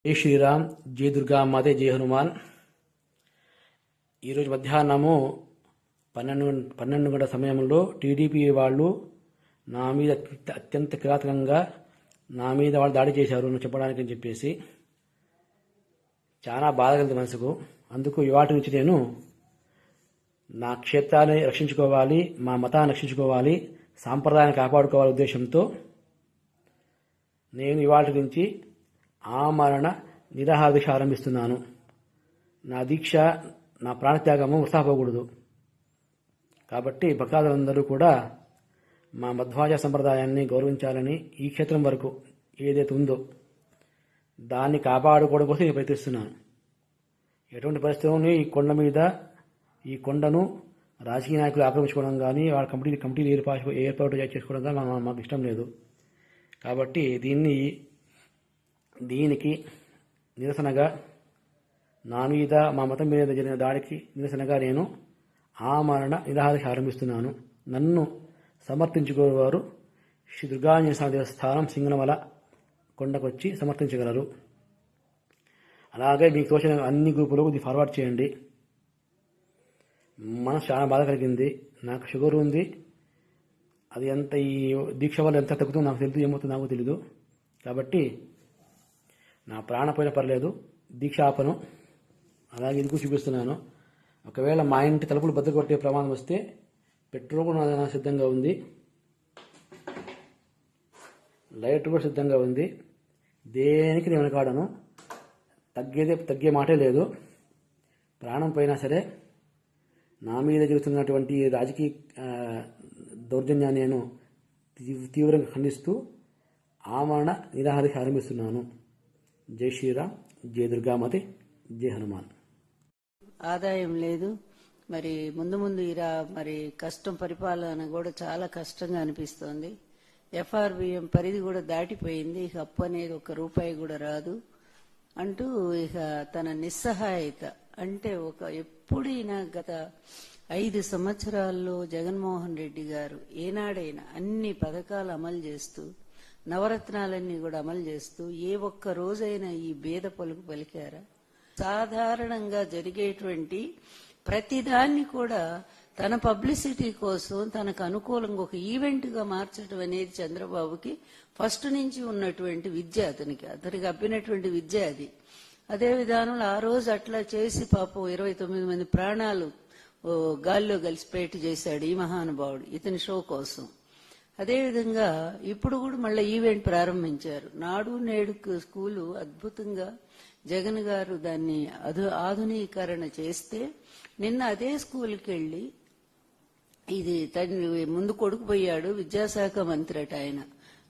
జై శ్రీరామ్, జై దుర్గామాతే, జై హనుమాన్. ఈరోజు మధ్యాహ్నము 12 గంటల సమయంలో టీడీపీ వాళ్ళు నా మీద అత్యంత కిరాతకంగా నా మీద వాళ్ళు దాడి చేశారు చెప్పడానికి అని చెప్పేసి చాలా బాధ కలిగింది మనసుకు. అందుకు ఇవాటి నుంచి నేను నా క్షేత్రాన్ని రక్షించుకోవాలి, మా మతాన్ని రక్షించుకోవాలి, సాంప్రదాయాన్ని కాపాడుకోవాలి ఉద్దేశంతో నేను ఇవాటి నుంచి ఆమరణ నిరాహార దీక్ష ఆరంభిస్తున్నాను. నా దీక్ష, నా ప్రాణత్యాగము వృథాపోకూడదు. కాబట్టి భక్తాదులందరూ కూడా మా మధ్వాచార సంప్రదాయాన్ని గౌరవించాలని, ఈ క్షేత్రం వరకు ఏదైతే ఉందో దాన్ని కాపాడుకోవడం కోసం నేను ప్రయత్నిస్తున్నాను. ఎటువంటి పరిస్థితుల్లోనూ ఈ కొండను రాజకీయ నాయకులు ఆక్రమించుకోవడం కానీ, వాళ్ళ కమిటీలు ఏర్పాటు చేసుకోవడం కానీ మాకు ఇష్టం లేదు. కాబట్టి దీనికి నిరసనగా, నా మీద మా మతం మీద జరిగిన దాడికి నిరసనగా నేను ఆమరణ నిరాహార ఆరంభిస్తున్నాను. నన్ను సమర్థించుకోవారు శ్రీ దుర్గాంజనేయ స్వామి దేవస్థానం సింగనమల కొండకొచ్చి సమర్థించగలరు. అలాగే మీకు తోచిన అన్ని గ్రూపులకు ఇది ఫార్వర్డ్ చేయండి. మనసు చాలా బాధ కలిగింది. నాకు షుగర్ ఉంది. అది ఎంత ఈ దీక్ష వల్ల ఎంత తగ్గుతుందో నాకు తెలుసు, ఏమవుతుందో నాకు తెలీదు. కాబట్టి నా ప్రాణ పోయినా పర్లేదు, దీక్ష ఆపను. అలాగే ఇది చూపిస్తున్నాను. ఒకవేళ మా ఇంటి తలుపులు బద్దలు కొట్టే ప్రమాదం వస్తే పెట్రోల్ కూడా సిద్ధంగా ఉంది, లైట్ కూడా సిద్ధంగా ఉంది. దేనికి నేను వెనకాడను. తగ్గే మాటే లేదు. ప్రాణం పోయినా సరే నా మీద జరుగుతున్నటువంటి రాజకీయ దౌర్జన్యాన్ని నేను తీవ్రంగా ఖండిస్తూ ఆమరణ నిరాహార ఆరంభిస్తున్నాను. జై శ్రీరామ్, జై దుర్గామాతే, జై హనుమాన్. ఆదాయం లేదు, మరి ముందు మరి కష్టం, పరిపాలన కూడా చాలా కష్టంగా అనిపిస్తోంది. ఎఫ్ఆర్బిఎం పరిధి కూడా దాటిపోయింది. ఇక అప్పు అనేది ₹1 కూడా రాదు అంటూ ఇక తన నిస్సహాయత, అంటే ఎప్పుడైనా గత 5 సంవత్సరాల్లో జగన్మోహన్ రెడ్డి గారు ఏనాడైనా అన్ని పథకాలు అమలు చేస్తూ, నవరత్నాలన్నీ కూడా అమలు చేస్తూ ఏ ఒక్క రోజైనా ఈ బేద పలుకు పలికారా? సాధారణంగా జరిగేటువంటి ప్రతిదాన్ని కూడా తన పబ్లిసిటీ కోసం తనకు అనుకూలంగా ఒక ఈవెంట్ గా మార్చడం అనేది చంద్రబాబుకి ఫస్ట్ నుంచి ఉన్నటువంటి విద్య, అతనికి అబ్బినటువంటి విద్య అది. అదే విధానంలో ఆ రోజు అట్లా చేసి పాపం 29 మంది ప్రాణాలు గాల్లో కలిసిపోయేట్టు చేశాడు ఈ మహానుభావుడు ఇతని షో కోసం. అదేవిధంగా ఇప్పుడు కూడా మళ్ళీ ఈవెంట్ ప్రారంభించారు. నాడు నేడు స్కూలు అద్భుతంగా జగన్ గారు దాన్ని ఆధునీకరణ చేస్తే నిన్న అదే స్కూల్కి వెళ్లి, ఇది తండ్రి ముందు కొడుకు పోయాడు, విద్యాశాఖ మంత్రి అట ఆయన.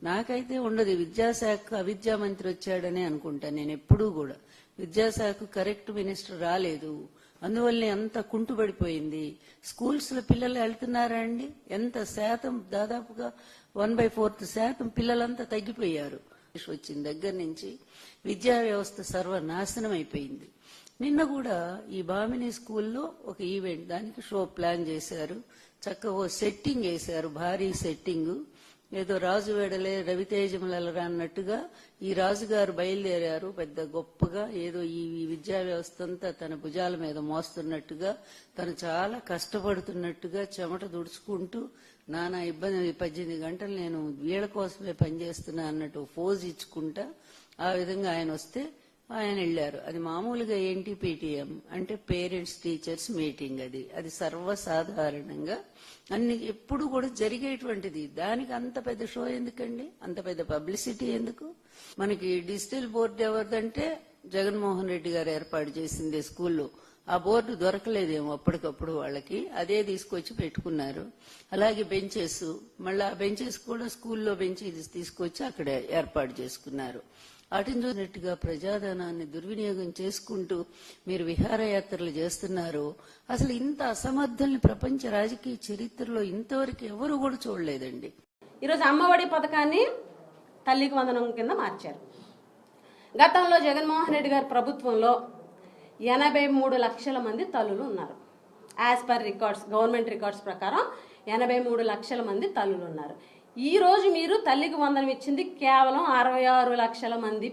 నాకైతే ఉండదు విద్యాశాఖ అవిద్యా మంత్రి వచ్చాడని అనుకుంటా నేను ఎప్పుడూ కూడా. విద్యాశాఖ కరెక్ట్ మినిస్టర్ రాలేదు, అందువల్లనే అంత కుంటుపడిపోయింది. స్కూల్స్ లో పిల్లలు వెళ్తున్నారా అండి? ఎంత శాతం? దాదాపుగా 1/4% పిల్లలంతా తగ్గిపోయారు. వచ్చిన దగ్గర నుంచి విద్యా వ్యవస్థ సర్వనాశనం అయిపోయింది. నిన్న కూడా ఈ భామిని స్కూల్లో ఒక ఈవెంట్, దానికి షో ప్లాన్ చేశారు. చక్కగా సెట్టింగ్ వేశారు, భారీ సెట్టింగ్. ఏదో రాజు వెడలే రవితేజములరా అన్నట్టుగా ఈ రాజుగారు బయలుదేరారు పెద్ద గొప్పగా. ఏదో ఈ విద్యా వ్యవస్థ అంతా తన భుజాల మీద మోస్తున్నట్టుగా, తను చాలా కష్టపడుతున్నట్టుగా, చెమట దుడుచుకుంటూ నానా ఇబ్బంది, 18 గంటలు నేను వీళ్ళ కోసమే పనిచేస్తున్నా అన్నట్టు పోజ్ ఇచ్చుకుంటా ఆ విధంగా ఆయన వస్తే ఆయన వెళ్లారు. అది మామూలుగా ఎన్టీపీటీఎం అంటే పేరెంట్స్ టీచర్స్ మీటింగ్. అది సర్వసాధారణంగా ఎప్పుడు కూడా జరిగేటువంటిది. దానికి అంత పెద్ద షో ఎందుకండి? అంత పెద్ద పబ్లిసిటీ ఎందుకు? మనకి డిజిటల్ బోర్డు ఎవరిదంటే జగన్మోహన్ రెడ్డి గారు ఏర్పాటు చేసిందే స్కూల్లో. ఆ బోర్డు దొరకలేదేమో అప్పటికప్పుడు వాళ్ళకి, అదే తీసుకొచ్చి పెట్టుకున్నారు. అలాగే బెంచెస్, మళ్ళీ ఆ బెంచెస్ కూడా స్కూల్లో బెంచెస్ తీసుకొచ్చి అక్కడ ఏర్పాటు చేసుకున్నారు. వాటిని చూసినట్టుగా ప్రజాధనాన్ని దుర్వినియోగం చేసుకుంటూ మీరు విహారయాత్రలు చేస్తున్నారు. అసలు ఇంత అసమర్థుల్ని ప్రపంచ రాజకీయ చరిత్రలో ఇంతవరకు ఎవరు కూడా చూడలేదండి. ఈరోజు అమ్మఒడి పథకాన్ని తల్లికి వందనం కింద మార్చారు. గతంలో జగన్మోహన్ రెడ్డి గారి ప్రభుత్వంలో 83 లక్షల మంది తల్లులు ఉన్నారు. As per records, government records ప్రకారం 83 లక్షల మంది తల్లులు ఉన్నారు. ఈ రోజు మీరు తల్లికి వందనం ఇచ్చింది కేవలం 66 లక్షల మంది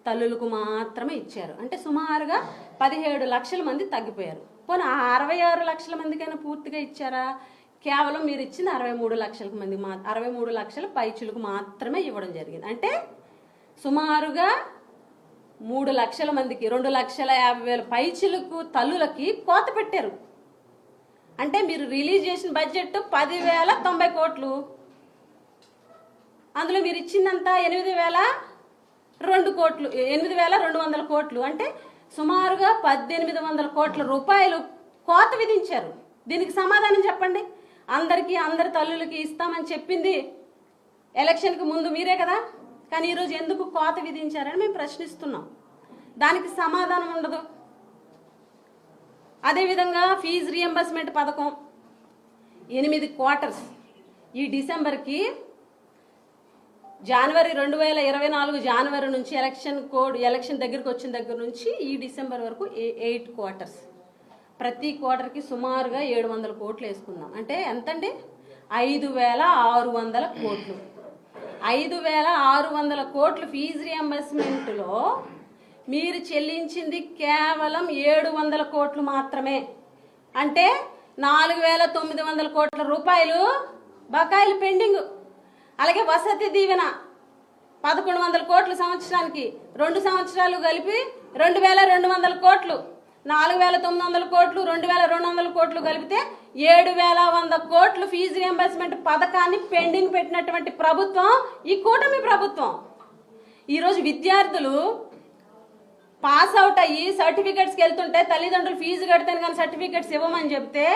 తల్లులకు మాత్రమే ఇచ్చారు. అంటే సుమారుగా 17 లక్షల మంది తగ్గిపోయారు. పోనీ ఆ 66 లక్షల మందికైనా పూర్తిగా ఇచ్చారా? కేవలం మీరు ఇచ్చింది 63 లక్షల మంది 63 లక్షల పైచులకు మాత్రమే ఇవ్వడం జరిగింది. అంటే సుమారుగా 3 లక్షల మందికి 2,50,000 పైచులకు తల్లులకి కోత పెట్టారు. అంటే మీరు రిలీజ్ చేసిన బడ్జెట్ 10,090 కోట్లు, అందులో మీరు ఇచ్చిందంతా 8,002 కోట్లు, 8,200 కోట్లు. అంటే సుమారుగా 1,800 కోట్ల రూపాయలు కోత విధించారు. దీనికి సమాధానం చెప్పండి. అందరి తల్లులకి ఇస్తామని చెప్పింది ఎలక్షన్కి ముందు మీరే కదా, కానీ ఈరోజు ఎందుకు కోత విధించారని మేము ప్రశ్నిస్తున్నాం. దానికి సమాధానం ఉండదు. అదేవిధంగా ఫీజు రియంబర్స్మెంట్ పథకం 8 క్వార్టర్స్ ఈ డిసెంబర్కి జనవరి 2024 జనవరి నుంచి ఎలక్షన్ దగ్గరికి వచ్చిన దగ్గర నుంచి ఈ డిసెంబర్ వరకు 8 క్వార్టర్స్. ప్రతి క్వార్టర్కి సుమారుగా 700 కోట్లు వేసుకుందాం. అంటే ఎంతండి? 5,600 కోట్లు. 5,600 కోట్లు ఫీజు రియంబర్స్మెంట్లో మీరు చెల్లించింది కేవలం 700 కోట్లు మాత్రమే. అంటే 4,900 కోట్ల రూపాయలు బకాయిలు పెండింగ్. అలాగే వసతి దీవెన 1,100 కోట్లు సంవత్సరానికి, 2 సంవత్సరాలు కలిపి 2,200 కోట్లు, 4,900 కోట్లు, 2,200 కోట్లు కలిపితే 7,100 కోట్లు ఫీజు రియంబర్స్మెంట్ పథకాన్ని పెండింగ్ పెట్టినటువంటి ప్రభుత్వం ఈ కూటమి ప్రభుత్వం. ఈరోజు విద్యార్థులు పాస్ అవుట్ అయ్యి సర్టిఫికెట్స్కి వెళ్తుంటే తల్లిదండ్రులు ఫీజు కడితేనే కానీ సర్టిఫికెట్స్ ఇవ్వమని చెప్తే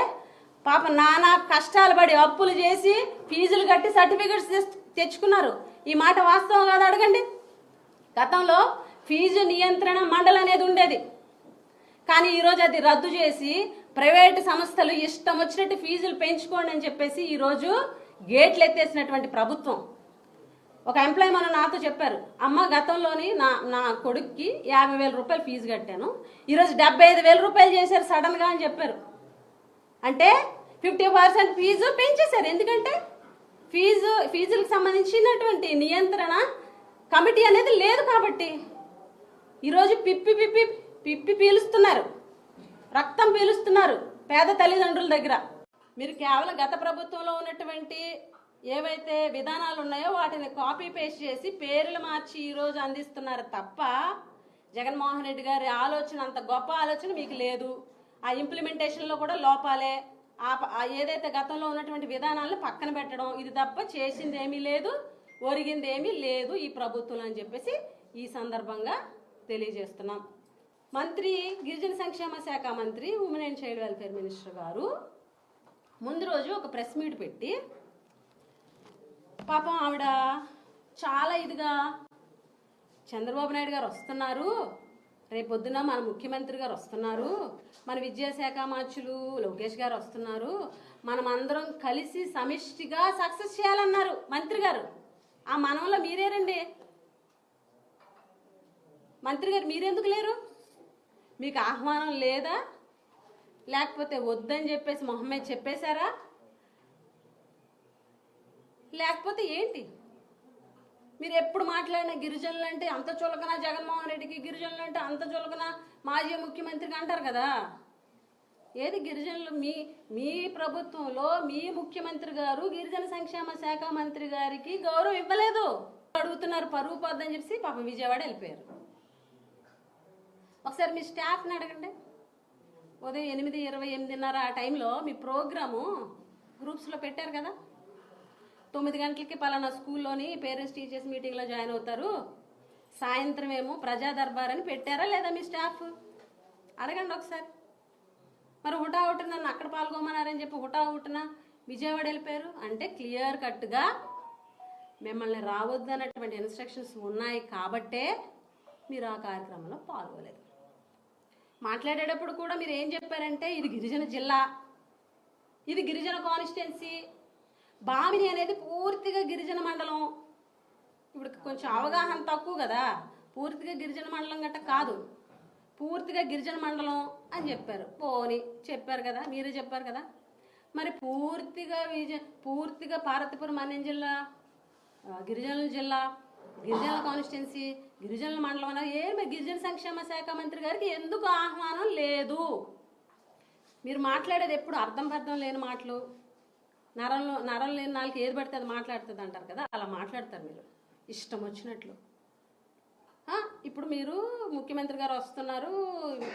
పాప నానా కష్టాలు పడి అప్పులు చేసి ఫీజులు కట్టి సర్టిఫికెట్స్ తెచ్చుకున్నారు. ఈ మాట వాస్తవం కాదు అడగండి. గతంలో ఫీజు నియంత్రణ మండలి అనేది ఉండేది, కానీ ఈరోజు అది రద్దు చేసి ప్రైవేటు సంస్థలు ఇష్టం వచ్చినట్టు ఫీజులు పెంచుకోండి అని చెప్పేసి ఈరోజు గేట్లు ఎత్తేసినటువంటి ప్రభుత్వం. ఒక ఎంప్లాయీ మన నాతో చెప్పారు, అమ్మ గతంలోని నా కొడుక్కి 50,000 రూపాయలు ఫీజు కట్టాను, ఈరోజు 75,000 రూపాయలు చేశారు సడన్గా అని చెప్పారు. అంటే 50% ఫీజు పెంచేశారు. ఎందుకంటే ఫీజులకు సంబంధించినటువంటి నియంత్రణ కమిటీ అనేది లేదు కాబట్టి. ఈరోజు పిప్పి పీలుస్తున్నారు, రక్తం పీలుస్తున్నారు పేద తల్లిదండ్రుల దగ్గర. మీరు కేవలం గత ప్రభుత్వంలో ఉన్నటువంటి ఏవైతే విధానాలు ఉన్నాయో వాటిని కాపీ పేస్ట్ చేసి పేర్లు మార్చి ఈరోజు అందిస్తున్నారు తప్ప జగన్మోహన్ రెడ్డి గారి ఆలోచన, అంత గొప్ప ఆలోచన మీకు లేదు. ఆ ఇంప్లిమెంటేషన్లో కూడా లోపాలే. ఏదైతే గతంలో ఉన్నటువంటి విధానాలను పక్కన పెట్టడం, ఇది తప్ప చేసింది ఏమీ లేదు, ఒరిగింది ఏమీ లేదు ఈ ప్రభుత్వం అని చెప్పేసి ఈ సందర్భంగా తెలియజేస్తున్నాం. మంత్రి గిరిజన సంక్షేమ శాఖ మంత్రి, women and child welfare minister గారు ముందు రోజు ఒక ప్రెస్ మీట్ పెట్టి పాపం ఆవిడ చాలా ఇదిగా చంద్రబాబు నాయుడు గారు వస్తున్నారు, రేపొద్దున మన ముఖ్యమంత్రి గారు వస్తున్నారు, మన విద్యాశాఖ మార్చులు లోకేష్ గారు వస్తున్నారు, మనం అందరం కలిసి సమిష్టిగా సక్సెస్ చేయాలన్నారు మంత్రి గారు. ఆ మనంలో మీరేరండి మంత్రి గారు, మీరెందుకు లేరు? మీకు ఆహ్వానం లేదా? లేకపోతే వద్దని చెప్పేసి మొహమ్మద్ చెప్పేశారా? లేకపోతే ఏంటి? మీరు ఎప్పుడు మాట్లాడిన గిరిజనులు అంటే అంత చులకన జగన్మోహన్ రెడ్డికి, గిరిజనులు అంటే అంత చులకన మాజీ ముఖ్యమంత్రికి అంటారు కదా. ఏది గిరిజనులు మీ ప్రభుత్వంలో మీ ముఖ్యమంత్రి గారు గిరిజన సంక్షేమ శాఖ మంత్రి గారికి గౌరవం ఇవ్వలేదు. అడుగుతున్నారు పరువు పోద్దని చెప్పి పాపం విజయవాడ వెళ్ళిపోయారు. ఒకసారి మీ స్టాఫ్ని అడగండి. ఉదయం 8:20, 8:30 ఆ టైంలో మీ ప్రోగ్రాము గ్రూప్స్లో పెట్టారు కదా, 9 గంటలకి పలానా స్కూల్లోని పేరెంట్స్ టీచర్స్ మీటింగ్లో జాయిన్ అవుతారు, సాయంత్రం ఏమో ప్రజా దర్బార్ అని పెట్టారా లేదా మీ స్టాఫ్? అడగండి ఒకసారి. మరి హుటాహుటిన నన్ను అక్కడ పాల్గొమన్నారని చెప్పి హుటాహుటిన విజయవాడ వెళ్ళిపోయారు అంటే క్లియర్ కట్గా మిమ్మల్ని రావద్దు అన్నటువంటి ఇన్స్ట్రక్షన్స్ ఉన్నాయి కాబట్టే మీరు ఆ కార్యక్రమంలో పాల్గొలేదు. మాట్లాడేటప్పుడు కూడా మీరు ఏం చెప్పారంటే ఇది గిరిజన జిల్లా, ఇది గిరిజన కాన్స్టిట్యున్సీ, బామిని అనేది పూర్తిగా గిరిజన మండలం. ఇప్పుడు కొంచెం అవగాహన తక్కువ కదా, పూర్తిగా గిరిజన మండలం గట్ట కాదు, పూర్తిగా గిరిజన మండలం అని చెప్పారు. పోని చెప్పారు కదా, మీరే చెప్పారు కదా. మరి పూర్తిగా పార్వతీపురం అన్యం జిల్లా గిరిజనుల జిల్లా, గిరిజనుల కాన్స్టిట్యున్సీ, గిరిజనుల మండలం అన్న ఏమి గిరిజన సంక్షేమ శాఖ మంత్రి గారికి ఎందుకు ఆహ్వానం లేదు? మీరు మాట్లాడేది ఎప్పుడు అర్థం లేని మాటలు, నరం లేని నాలుగు ఏది పడితే అది మాట్లాడుతుంది అంటారు కదా, అలా మాట్లాడతారు మీరు ఇష్టం వచ్చినట్లు. ఇప్పుడు మీరు ముఖ్యమంత్రి గారు వస్తున్నారు,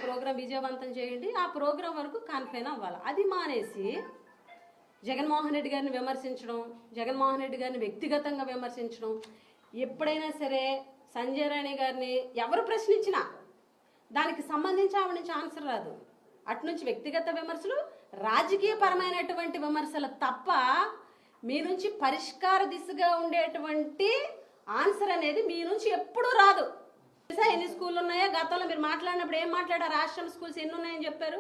ప్రోగ్రాం విజయవంతం చేయండి, ఆ ప్రోగ్రాం వరకు కన్ఫైన్ అవ్వాలి. అది మానేసి జగన్మోహన్ రెడ్డి గారిని విమర్శించడం, జగన్మోహన్ రెడ్డి గారిని వ్యక్తిగతంగా విమర్శించడం, ఎప్పుడైనా సరే సంజయ్ రాణి గారిని ఎవరు ప్రశ్నించినా దానికి సంబంధించి ఆవిడ నుంచి ఆన్సర్ రాదు. అటు నుంచి వ్యక్తిగత విమర్శలు, రాజకీయపరమైనటువంటి విమర్శలు తప్ప మీ నుంచి పరిష్కార దిశగా ఉండేటువంటి ఆన్సర్ అనేది మీ నుంచి ఎప్పుడూ రాదు. ఎన్ని స్కూళ్ళు ఉన్నాయో గతంలో మీరు మాట్లాడినప్పుడు ఏం మాట్లాడారు? ఆశ్రమ స్కూల్స్ ఎన్ని ఉన్నాయని చెప్పారు,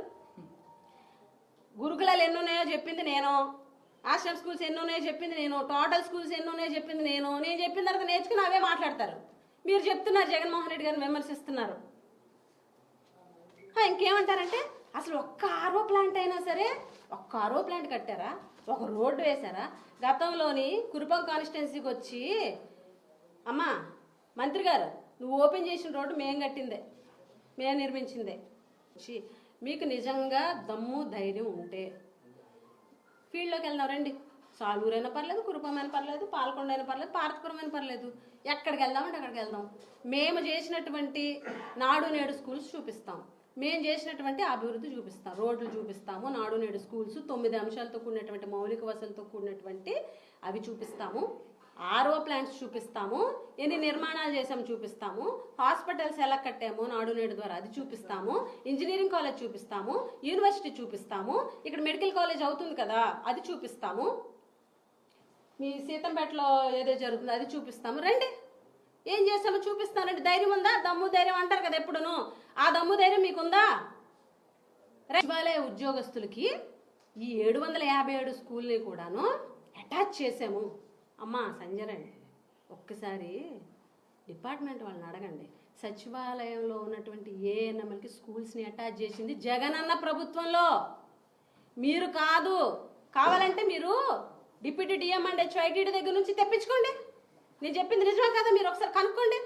గురుకులాలు ఎన్ని ఉన్నాయో చెప్పింది నేను, ఆశ్రమ స్కూల్స్ ఎన్ని ఉన్నాయో చెప్పింది నేను, టోటల్ స్కూల్స్ ఎన్ని ఉన్నాయో చెప్పింది నేను చెప్పిన తర్వాత నేర్చుకుని అవే మాట్లాడతారు. మీరు చెప్తున్నారు జగన్మోహన్ రెడ్డి గారిని విమర్శిస్తున్నారు. ఇంకేమంటారంటే అసలు ఒక్క ఆర్ఓ ప్లాంట్ అయినా సరే, ఒక్క ఆర్ఓ ప్లాంట్ కట్టారా, ఒక రోడ్డు వేశారా? గతంలోని కురుపం కాన్స్టిట్యున్సీకి వచ్చి అమ్మా మంత్రి గారు నువ్వు ఓపెన్ చేసిన రోడ్డు మేము కట్టిందే, మేము నిర్మించిందే. మీకు నిజంగా దమ్ము ధైర్యం ఉంటే ఫీల్డ్లోకి వెళ్దాం రండి. సాలూరైనా పర్లేదు, కురుపమైనా పర్లేదు, పాలకొండ అయినా పర్లేదు, పార్తపురం అయినా పర్లేదు, ఎక్కడికి వెళ్దామంటే అక్కడికి వెళ్దాం. మేము చేసినటువంటి నాడు నేడు స్కూల్స్ చూపిస్తాం, మేము చేసినటువంటి అభివృద్ధి చూపిస్తాం, రోడ్లు చూపిస్తాము, నాడు నేడు స్కూల్స్ 9 అంశాలతో కూడినటువంటి మౌలిక వసతులతో కూడినటువంటి అవి చూపిస్తాము, ఆర్ఓ ప్లాంట్స్ చూపిస్తాము, ఎన్ని నిర్మాణాలు చేసాము చూపిస్తాము, హాస్పిటల్స్ ఎలా కట్టాము నాడు నేడు ద్వారా అది చూపిస్తాము, ఇంజనీరింగ్ కాలేజ్ చూపిస్తాము, యూనివర్సిటీ చూపిస్తాము, ఇక్కడ మెడికల్ కాలేజ్ అవుతుంది కదా అది చూపిస్తాము, మీ సీతంపేటలో ఏదో జరుగుతుందో అది చూపిస్తాము, రండి ఏం చేస్తామో చూపిస్తానండి. ధైర్యం ఉందా? దమ్ము ధైర్యం అంటారు కదా ఎప్పుడును, ఆ దమ్ము ధైర్యం మీకుందా? సచివాలయ ఉద్యోగస్తులకి ఈ 757 స్కూల్ని కూడాను అటాచ్ చేసాము. అమ్మా సంజయ్ ఒక్కసారి డిపార్ట్మెంట్ వాళ్ళని అడగండి, సచివాలయంలో ఉన్నటువంటి ఏఎన్ఎంఎల్కి స్కూల్స్ని అటాచ్ చేసింది జగనన్న ప్రభుత్వంలో మీరు కాదు. కావాలంటే మీరు డిప్యూటీ డిఎం అండ్ హెచ్ఐడి దగ్గర నుంచి తెప్పించుకోండి. నేను చెప్పింది నిజమే కదా, మీరు ఒకసారి కనుక్కోండి.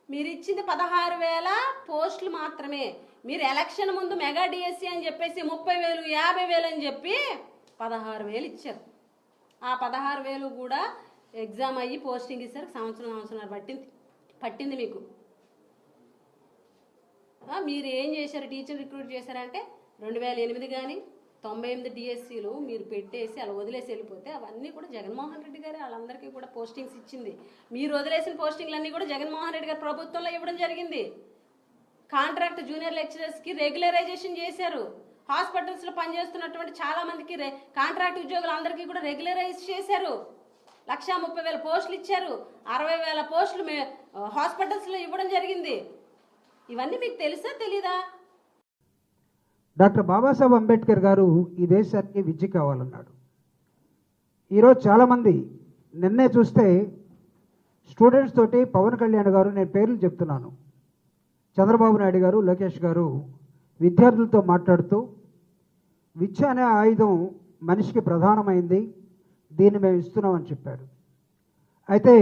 మీరు ఇచ్చింది 16,000 పోస్టులు మాత్రమే. మీరు ఎలక్షన్ ముందు మెగా డిఎస్సి అని చెప్పేసి 30,000 50,000 అని చెప్పి 16,000 ఇచ్చారు. ఆ 16,000 కూడా ఎగ్జామ్ అయ్యి పోస్టింగ్ ఇచ్చారు. సంవత్సరం పట్టింది మీకు. మీరు ఏం చేశారు? టీచర్ రిక్రూట్ చేశారంటే 2008 కానీ 98 డిఎస్సీలు మీరు పెట్టేసి అలా వదిలేసి వెళ్ళిపోతే అవన్నీ కూడా జగన్మోహన్ రెడ్డి గారు వాళ్ళందరికీ కూడా పోస్టింగ్స్ ఇచ్చింది. మీరు వదిలేసిన పోస్టింగ్లన్నీ కూడా జగన్మోహన్ రెడ్డి గారి ప్రభుత్వంలో ఇవ్వడం జరిగింది. కాంట్రాక్ట్ జూనియర్ లెక్చరర్స్కి రెగ్యులరైజేషన్ చేశారు. హాస్పిటల్స్లో పనిచేస్తున్నటువంటి చాలా మందికి కాంట్రాక్ట్ ఉద్యోగులందరికీ కూడా రెగ్యులరైజ్ చేశారు. 130,000 పోస్టులు ఇచ్చారు. 60,000 పోస్టులు హాస్పిటల్స్లో ఇవ్వడం జరిగింది. ఇవన్నీ మీకు తెలుసా తెలీదా? డాక్టర్ బాబాసాహెబ్ అంబేద్కర్ గారు ఈ దేశానికి విద్య కావాలన్నాడు. ఈరోజు చాలామంది నిన్నే చూస్తే స్టూడెంట్స్ తోటి పవన్ కళ్యాణ్ గారు, నేను పేర్లు చెప్తున్నాను, చంద్రబాబు నాయుడు గారు, లోకేష్ గారు విద్యార్థులతో మాట్లాడుతూ విద్య అనే ఆయుధం మనిషికి ప్రధానమైంది, దీన్ని మేము ఇస్తున్నామని చెప్పారు. అయితే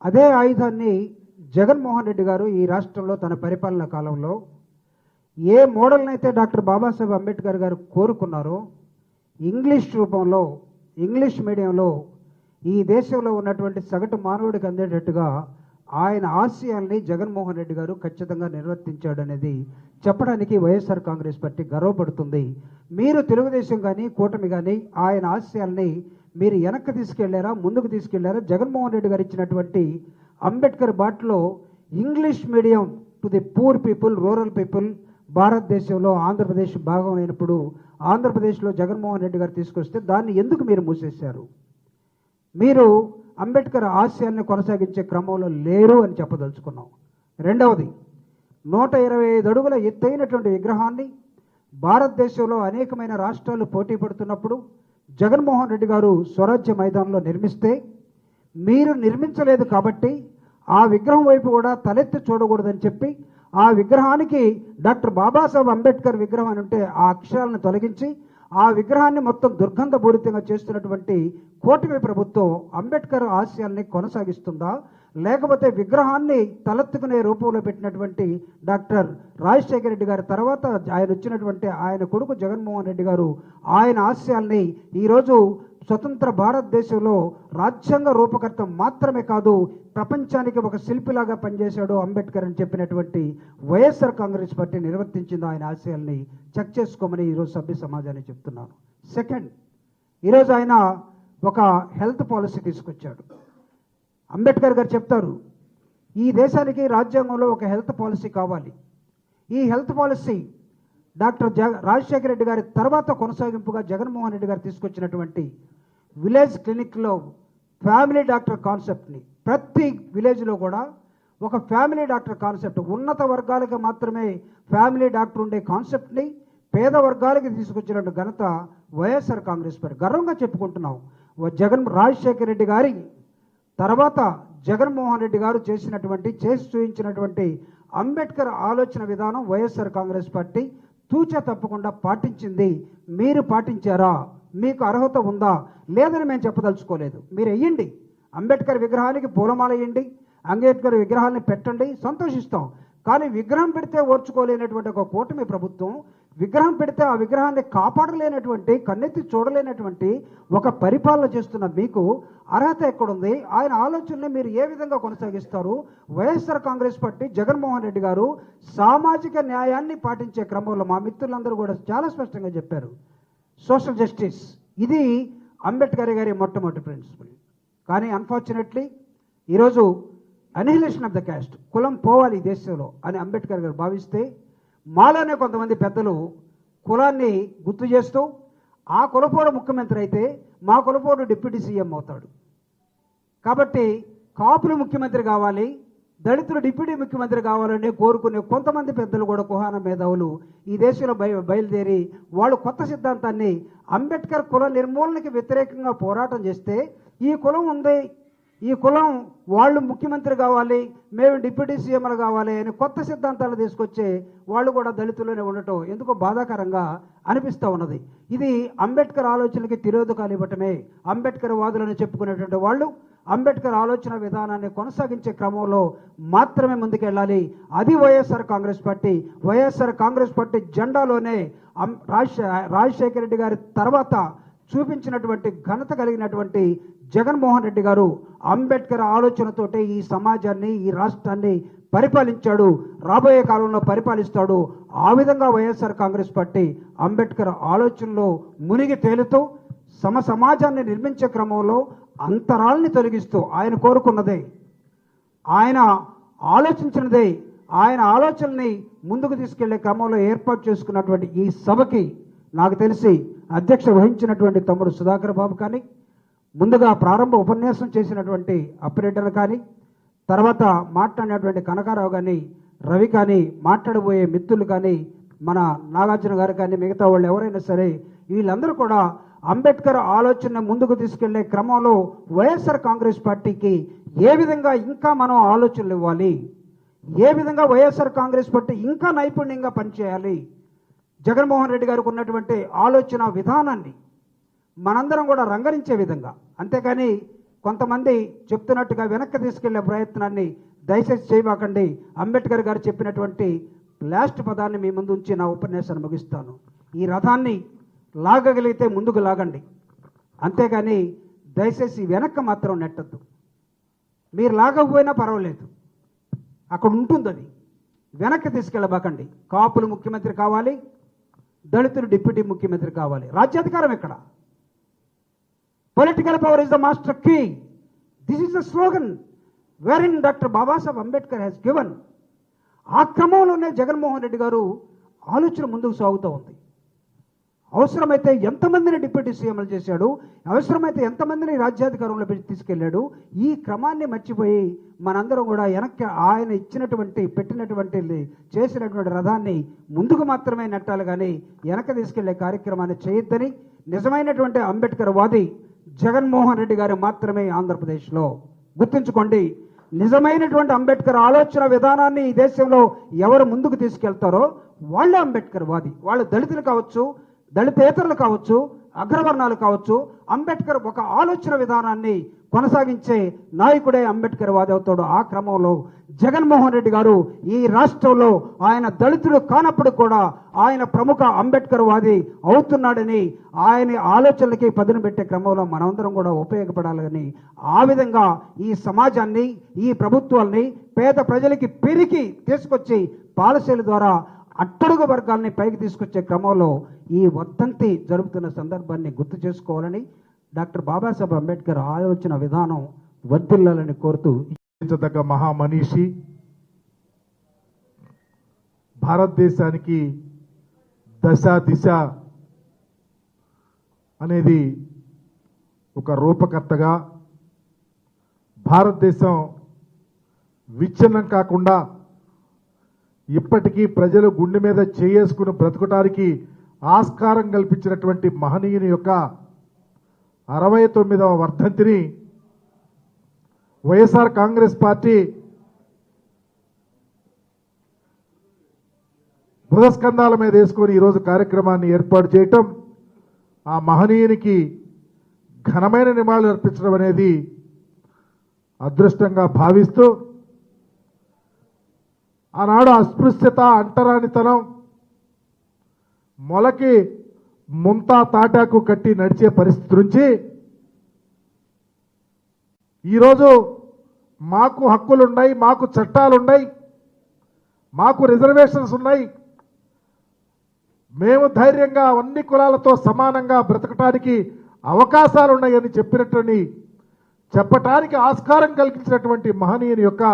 అదే ఆయుధాన్ని జగన్మోహన్ రెడ్డి గారు ఈ రాష్ట్రంలో తన పరిపాలనా కాలంలో ఏ మోడల్ని అయితే డాక్టర్ బాబాసాహెబ్ అంబేద్కర్ గారు కోరుకున్నారో ఇంగ్లీష్ రూపంలో, ఇంగ్లీష్ మీడియంలో ఈ దేశంలో ఉన్నటువంటి సగటు మానవుడికి అందేటట్టుగా ఆయన ఆశయాల్ని జగన్మోహన్ రెడ్డి గారు ఖచ్చితంగా నిర్వర్తించాడనేది చెప్పడానికి వైఎస్ఆర్ కాంగ్రెస్ పార్టీ గర్వపడుతుంది. మీరు తెలుగుదేశం కానీ కూటమి కానీ ఆయన ఆశయాల్ని మీరు వెనక్కి తీసుకెళ్లారా, ముందుకు తీసుకెళ్లారా? జగన్మోహన్ రెడ్డి గారు ఇచ్చినటువంటి అంబేద్కర్ బాటలో English medium to the poor people, rural people భారతదేశంలో ఆంధ్రప్రదేశ్ భాగం అయినప్పుడు ఆంధ్రప్రదేశ్లో జగన్మోహన్ రెడ్డి గారు తీసుకొస్తే దాన్ని ఎందుకు మీరు మూసేశారు? మీరు అంబేద్కర్ ఆశయాల్ని కొనసాగించే క్రమంలో లేరు అని చెప్పదలుచుకున్నాం. రెండవది, 125 అడుగుల ఎత్తైనటువంటి విగ్రహాన్ని భారతదేశంలో అనేకమైన రాష్ట్రాలు పోటీ పడుతున్నప్పుడు జగన్మోహన్ రెడ్డి గారు స్వరాజ్య మైదానంలో నిర్మిస్తే మీరు నిర్మించలేదు కాబట్టి ఆ విగ్రహం వైపు కూడా తలెత్తి చూడకూడదని చెప్పి ఆ విగ్రహానికి డాక్టర్ బాబాసాహెబ్ అంబేద్కర్ విగ్రహం అని ఉంటే ఆ అక్షరాలను తొలగించి ఆ విగ్రహాన్ని మొత్తం దుర్గంధపూరితంగా చేస్తున్నటువంటి కూటమి ప్రభుత్వం అంబేద్కర్ ఆశయాల్ని కొనసాగిస్తుందా, లేకపోతే విగ్రహాన్ని తలెత్తుకునే రూపంలో పెట్టినటువంటి డాక్టర్ రాజశేఖర రెడ్డి గారి తర్వాత ఆయన వచ్చినటువంటి ఆయన కొడుకు జగన్మోహన్ రెడ్డి గారు ఆయన ఆశయాల్ని ఈరోజు స్వతంత్ర భారతదేశంలో రాజ్యాంగ రూపకర్త మాత్రమే కాదు, ప్రపంచానికి ఒక శిల్పిలాగా పనిచేశాడు అంబేద్కర్ అని చెప్పినటువంటి వైఎస్ఆర్ కాంగ్రెస్ పార్టీ నిర్వర్తించింది ఆయన ఆశయాల్ని చెక్ చేసుకోమని ఈరోజు సభ్య సమాజాన్ని చెప్తున్నాను. సెకండ్, ఈరోజు ఆయన ఒక హెల్త్ పాలసీ తీసుకొచ్చాడు. అంబేద్కర్ గారు చెప్తారు, ఈ దేశానికి రాజ్యాంగంలో ఒక హెల్త్ పాలసీ కావాలి. ఈ health policy doctor Rajasekhara Reddy గారి తర్వాత కొనసాగింపుగా జగన్మోహన్ రెడ్డి గారు తీసుకొచ్చినటువంటి విలేజ్ క్లినిక్లో ఫ్యామిలీ డాక్టర్ కాన్సెప్ట్ని, ప్రతి విలేజ్లో కూడా ఒక ఫ్యామిలీ డాక్టర్ కాన్సెప్ట్, ఉన్నత వర్గాలకు మాత్రమే ఫ్యామిలీ డాక్టర్ ఉండే కాన్సెప్ట్ని పేద వర్గాలకి తీసుకొచ్చినట్టు ఘనత వైఎస్ఆర్ కాంగ్రెస్ పార్టీ. గర్వంగా చెప్పుకుంటున్నాం. రాజశేఖర రెడ్డి గారి తర్వాత జగన్మోహన్ రెడ్డి గారు చేసి చూపించినటువంటి అంబేద్కర్ ఆలోచన విధానం వైఎస్ఆర్ కాంగ్రెస్ పార్టీ తూచా తప్పకుండా పాటించింది. మీరు పాటించారా? మీకు అర్హత ఉందా లేదని మేము చెప్పదలుచుకోలేదు. మీరు వెయ్యండి, అంబేద్కర్ విగ్రహానికి పూలమాల వేయండి, అంబేద్కర్ విగ్రహాన్ని పెట్టండి, సంతోషిస్తాం. కానీ విగ్రహం పెడితే ఓర్చుకోలేనటువంటి ఒక కూటమి ప్రభుత్వం, విగ్రహం పెడితే ఆ విగ్రహాన్ని కాపాడలేనటువంటి, కన్నెత్తి చూడలేనటువంటి ఒక పరిపాలన చేస్తున్న మీకు అర్హత ఎక్కడుంది? ఆయన ఆలోచనని మీరు ఏ విధంగా కొనసాగిస్తారు? వైఎస్ఆర్ కాంగ్రెస్ పార్టీ జగన్మోహన్ రెడ్డి గారు సామాజిక న్యాయాన్ని పాటించే క్రమంలో మా మిత్రులందరూ కూడా చాలా స్పష్టంగా చెప్పారు, సోషల్ జస్టిస్ ఇది అంబేద్కర్ గారి మొట్టమొదటి ప్రిన్సిపల్. కానీ అన్ఫార్చునేట్లీ ఈరోజు అనిహిలేషన్ ఆఫ్ ద క్యాస్ట్, కులం పోవాలి ఈ దేశంలో అని అంబేద్కర్ గారు భావిస్తే, మాలోనే కొంతమంది పెద్దలు కులాన్ని గుర్తు చేస్తూ ఆ కులపోడు ముఖ్యమంత్రి అయితే మా కులపోడు డిప్యూటీ సీఎం అవుతాడు, కాబట్టి కాపులు ముఖ్యమంత్రి కావాలి, దళితులు డిప్యూటీ ముఖ్యమంత్రి కావాలని కోరుకునే కొంతమంది పెద్దలు కూడా కుహాన మేధావులు ఈ దేశంలో బయలుదేరి వాళ్ళు కొత్త సిద్ధాంతాన్ని అంబేద్కర్ కుల నిర్మూలనకి వ్యతిరేకంగా పోరాటం చేస్తే, ఈ కులం ఉంది, ఈ కులం వాళ్ళు ముఖ్యమంత్రి కావాలి, మేము డిప్యూటీ సీఎంలు కావాలి అని కొత్త సిద్ధాంతాలు తీసుకొచ్చే వాళ్ళు కూడా దళితుల్లోనే ఉండటం ఎందుకో బాధాకరంగా అనిపిస్తూ ఉన్నది. ఇది అంబేద్కర్ ఆలోచనలకి తిరోధకాలు ఇవ్వటమే. అంబేద్కర్ వాదులను చెప్పుకునేటువంటి వాళ్ళు అంబేద్కర్ ఆలోచన విధానాన్ని కొనసాగించే క్రమంలో మాత్రమే ముందుకెళ్ళాలి. అది వైఎస్ఆర్ కాంగ్రెస్ పార్టీ. వైఎస్ఆర్ కాంగ్రెస్ పార్టీ జెండాలోనే రాజశేఖర రెడ్డి గారి తర్వాత చూపించినటువంటి ఘనత కలిగినటువంటి జగన్మోహన్ రెడ్డి గారు అంబేద్కర్ ఆలోచనతోటే ఈ సమాజాన్ని, ఈ రాష్ట్రాన్ని పరిపాలించాడు, రాబోయే కాలంలో పరిపాలిస్తాడు. ఆ విధంగా వైఎస్ఆర్ కాంగ్రెస్ పార్టీ అంబేద్కర్ ఆలోచనలో మునిగి తేలుతూ సమాజాన్ని నిర్మించే క్రమంలో అంతరాల్ని తొలగిస్తూ ఆయన కోరుకున్నదే, ఆయన ఆలోచించినదే, ఆయన ఆలోచనని ముందుకు తీసుకెళ్లే క్రమంలో ఏర్పాటు చేసుకున్నటువంటి ఈ సభకి నాకు తెలిసి అధ్యక్ష వహించినటువంటి తమ్ముడు సుధాకర్ బాబు కానీ, ముందుగా ప్రారంభ ఉపన్యాసం చేసినటువంటి అప్పిరెడ్డిలు కానీ, తర్వాత మాట్లాడినటువంటి కనకారావు కానీ, రవి కానీ, మాట్లాడబోయే మిత్రులు కానీ, మన నాగార్జున గారు కానీ, మిగతా వాళ్ళు ఎవరైనా సరే వీళ్ళందరూ కూడా అంబేద్కర్ ఆలోచన ముందుకు తీసుకెళ్లే క్రమంలో వైఎస్ఆర్ కాంగ్రెస్ పార్టీకి ఏ విధంగా ఇంకా మనం ఆలోచనలు ఇవ్వాలి, ఏ విధంగా వైఎస్ఆర్ కాంగ్రెస్ పార్టీ ఇంకా నైపుణ్యంగా పనిచేయాలి, జగన్మోహన్ రెడ్డి గారికి ఉన్నటువంటి ఆలోచన విధానాన్ని మనందరం కూడా రంగరించే విధంగా, అంతేకాని కొంతమంది చెప్తున్నట్టుగా వెనక్కి తీసుకెళ్లే ప్రయత్నాన్ని దయచేసి చేయబాకండి. అంబేద్కర్ గారు చెప్పినటువంటి లాస్ట్ పదాన్ని మీ ముందు ఉంచి నా ఉపన్యాసాన్ని ముగిస్తాను. ఈ రథాన్ని లాగగలిగితే ముందుకు లాగండి, అంతేగాని దయచేసి వెనక్కి మాత్రం నెట్టద్దు. మీరు లాగకపోయినా పర్వాలేదు, అక్కడ ఉంటుంది, అది వెనక్కి తీసుకెళ్ళబాకండి. కాపులు ముఖ్యమంత్రి కావాలి, దళితులు డిప్యూటీ ముఖ్యమంత్రి కావాలి. రాజ్యాధికారం ఎక్కడ? Political power is the master key. This is the slogan wherein doctor Babasaheb Ambedkar has given. ఆ క్రమంలోనే జగన్మోహన్ రెడ్డి గారు ఆలోచన ముందుకు సాగుతూ ఉంది. అవసరమైతే ఎంతమందిని డిప్యూటీ సీఎంలు చేశాడు, అవసరమైతే ఎంతమందిని రాజ్యాధికారంలో తీసుకెళ్లాడు. ఈ క్రమాన్ని మర్చిపోయి మనందరం కూడా వెనక్కి ఆయన ఇచ్చినటువంటి పెట్టినటువంటి చేసినటువంటి రథాన్ని ముందుకు మాత్రమే నెట్టాలి, కానీ వెనక్కి తీసుకెళ్లే కార్యక్రమాన్ని చేయొద్దని నిజమైనటువంటి అంబేద్కర్ వాది జగన్మోహన్ రెడ్డి గారు మాత్రమే ఆంధ్రప్రదేశ్లో. గుర్తుంచుకోండి, నిజమైనటువంటి అంబేద్కర్ ఆలోచన విధానాన్ని ఈ దేశంలో ఎవరు ముందుకు తీసుకెళ్తారో వాళ్ళే అంబేద్కర్ వాది. వాళ్ళు దళితులు కావచ్చు, దళితేతరులు కావచ్చు, అగ్రవర్ణాలు కావచ్చు, అంబేద్కర్ ఒక ఆలోచన విధానాన్ని కొనసాగించే నాయకుడే అంబేద్కర్ వాది అవుతాడు. ఆ క్రమంలో జగన్మోహన్ రెడ్డి గారు ఈ రాష్ట్రంలో ఆయన దళితులు కానప్పుడు కూడా ఆయన ప్రముఖ అంబేద్కర్ వాది అవుతున్నాడని ఆయన ఆలోచనలకి పదును పెట్టే క్రమంలో మనందరం కూడా ఉపయోగపడాలని, ఆ విధంగా ఈ సమాజాన్ని, ఈ ప్రభుత్వాల్ని పేద ప్రజలకి పెరిగి తీసుకొచ్చి పాలసీల ద్వారా అట్టడుగు వర్గాల్ని పైకి తీసుకొచ్చే క్రమంలో ఈ వర్ధంతి జరుపుతున్న సందర్భాన్ని గుర్తు చేసుకోవాలని, డాక్టర్ బాబాసాహెబ్ అంబేద్కర్ ఆలోచన విధానం వర్ధిల్లాలని కోరుతూ తగ్గ మహామనీషి, భారతదేశానికి దశ దిశ అనేది ఒక రూపకర్తగా, భారతదేశం విచ్ఛిన్నం కాకుండా ఇప్పటికీ ప్రజలు గుండె మీద చేసుకుని బ్రతకటానికి ఆస్కారం కల్పించినటువంటి మహనీయుని యొక్క 69వ వర్ధంతిని వైఎస్ఆర్ కాంగ్రెస్ పార్టీ బుధస్కంధాల మీద వేసుకొని ఈరోజు కార్యక్రమాన్ని ఏర్పాటు చేయటం, ఆ మహనీయునికి ఘనమైన నివాళులు అర్పించడం అనేది అదృష్టంగా భావిస్తూ, ఆనాడు అస్పృశ్యత, అంటరానితనం మొలకి ముంతా తాటాకు కట్టి నడిచే పరిస్థితి నుంచి ఈరోజు మాకు హక్కులున్నాయి, మాకు చట్టాలున్నాయి, మాకు రిజర్వేషన్స్ ఉన్నాయి, మేము ధైర్యంగా అన్ని కులాలతో సమానంగా బ్రతకటానికి అవకాశాలున్నాయని చెప్పినట్టుని చెప్పటానికి ఆస్కారం కల్పించినటువంటి మహనీయుని యొక్క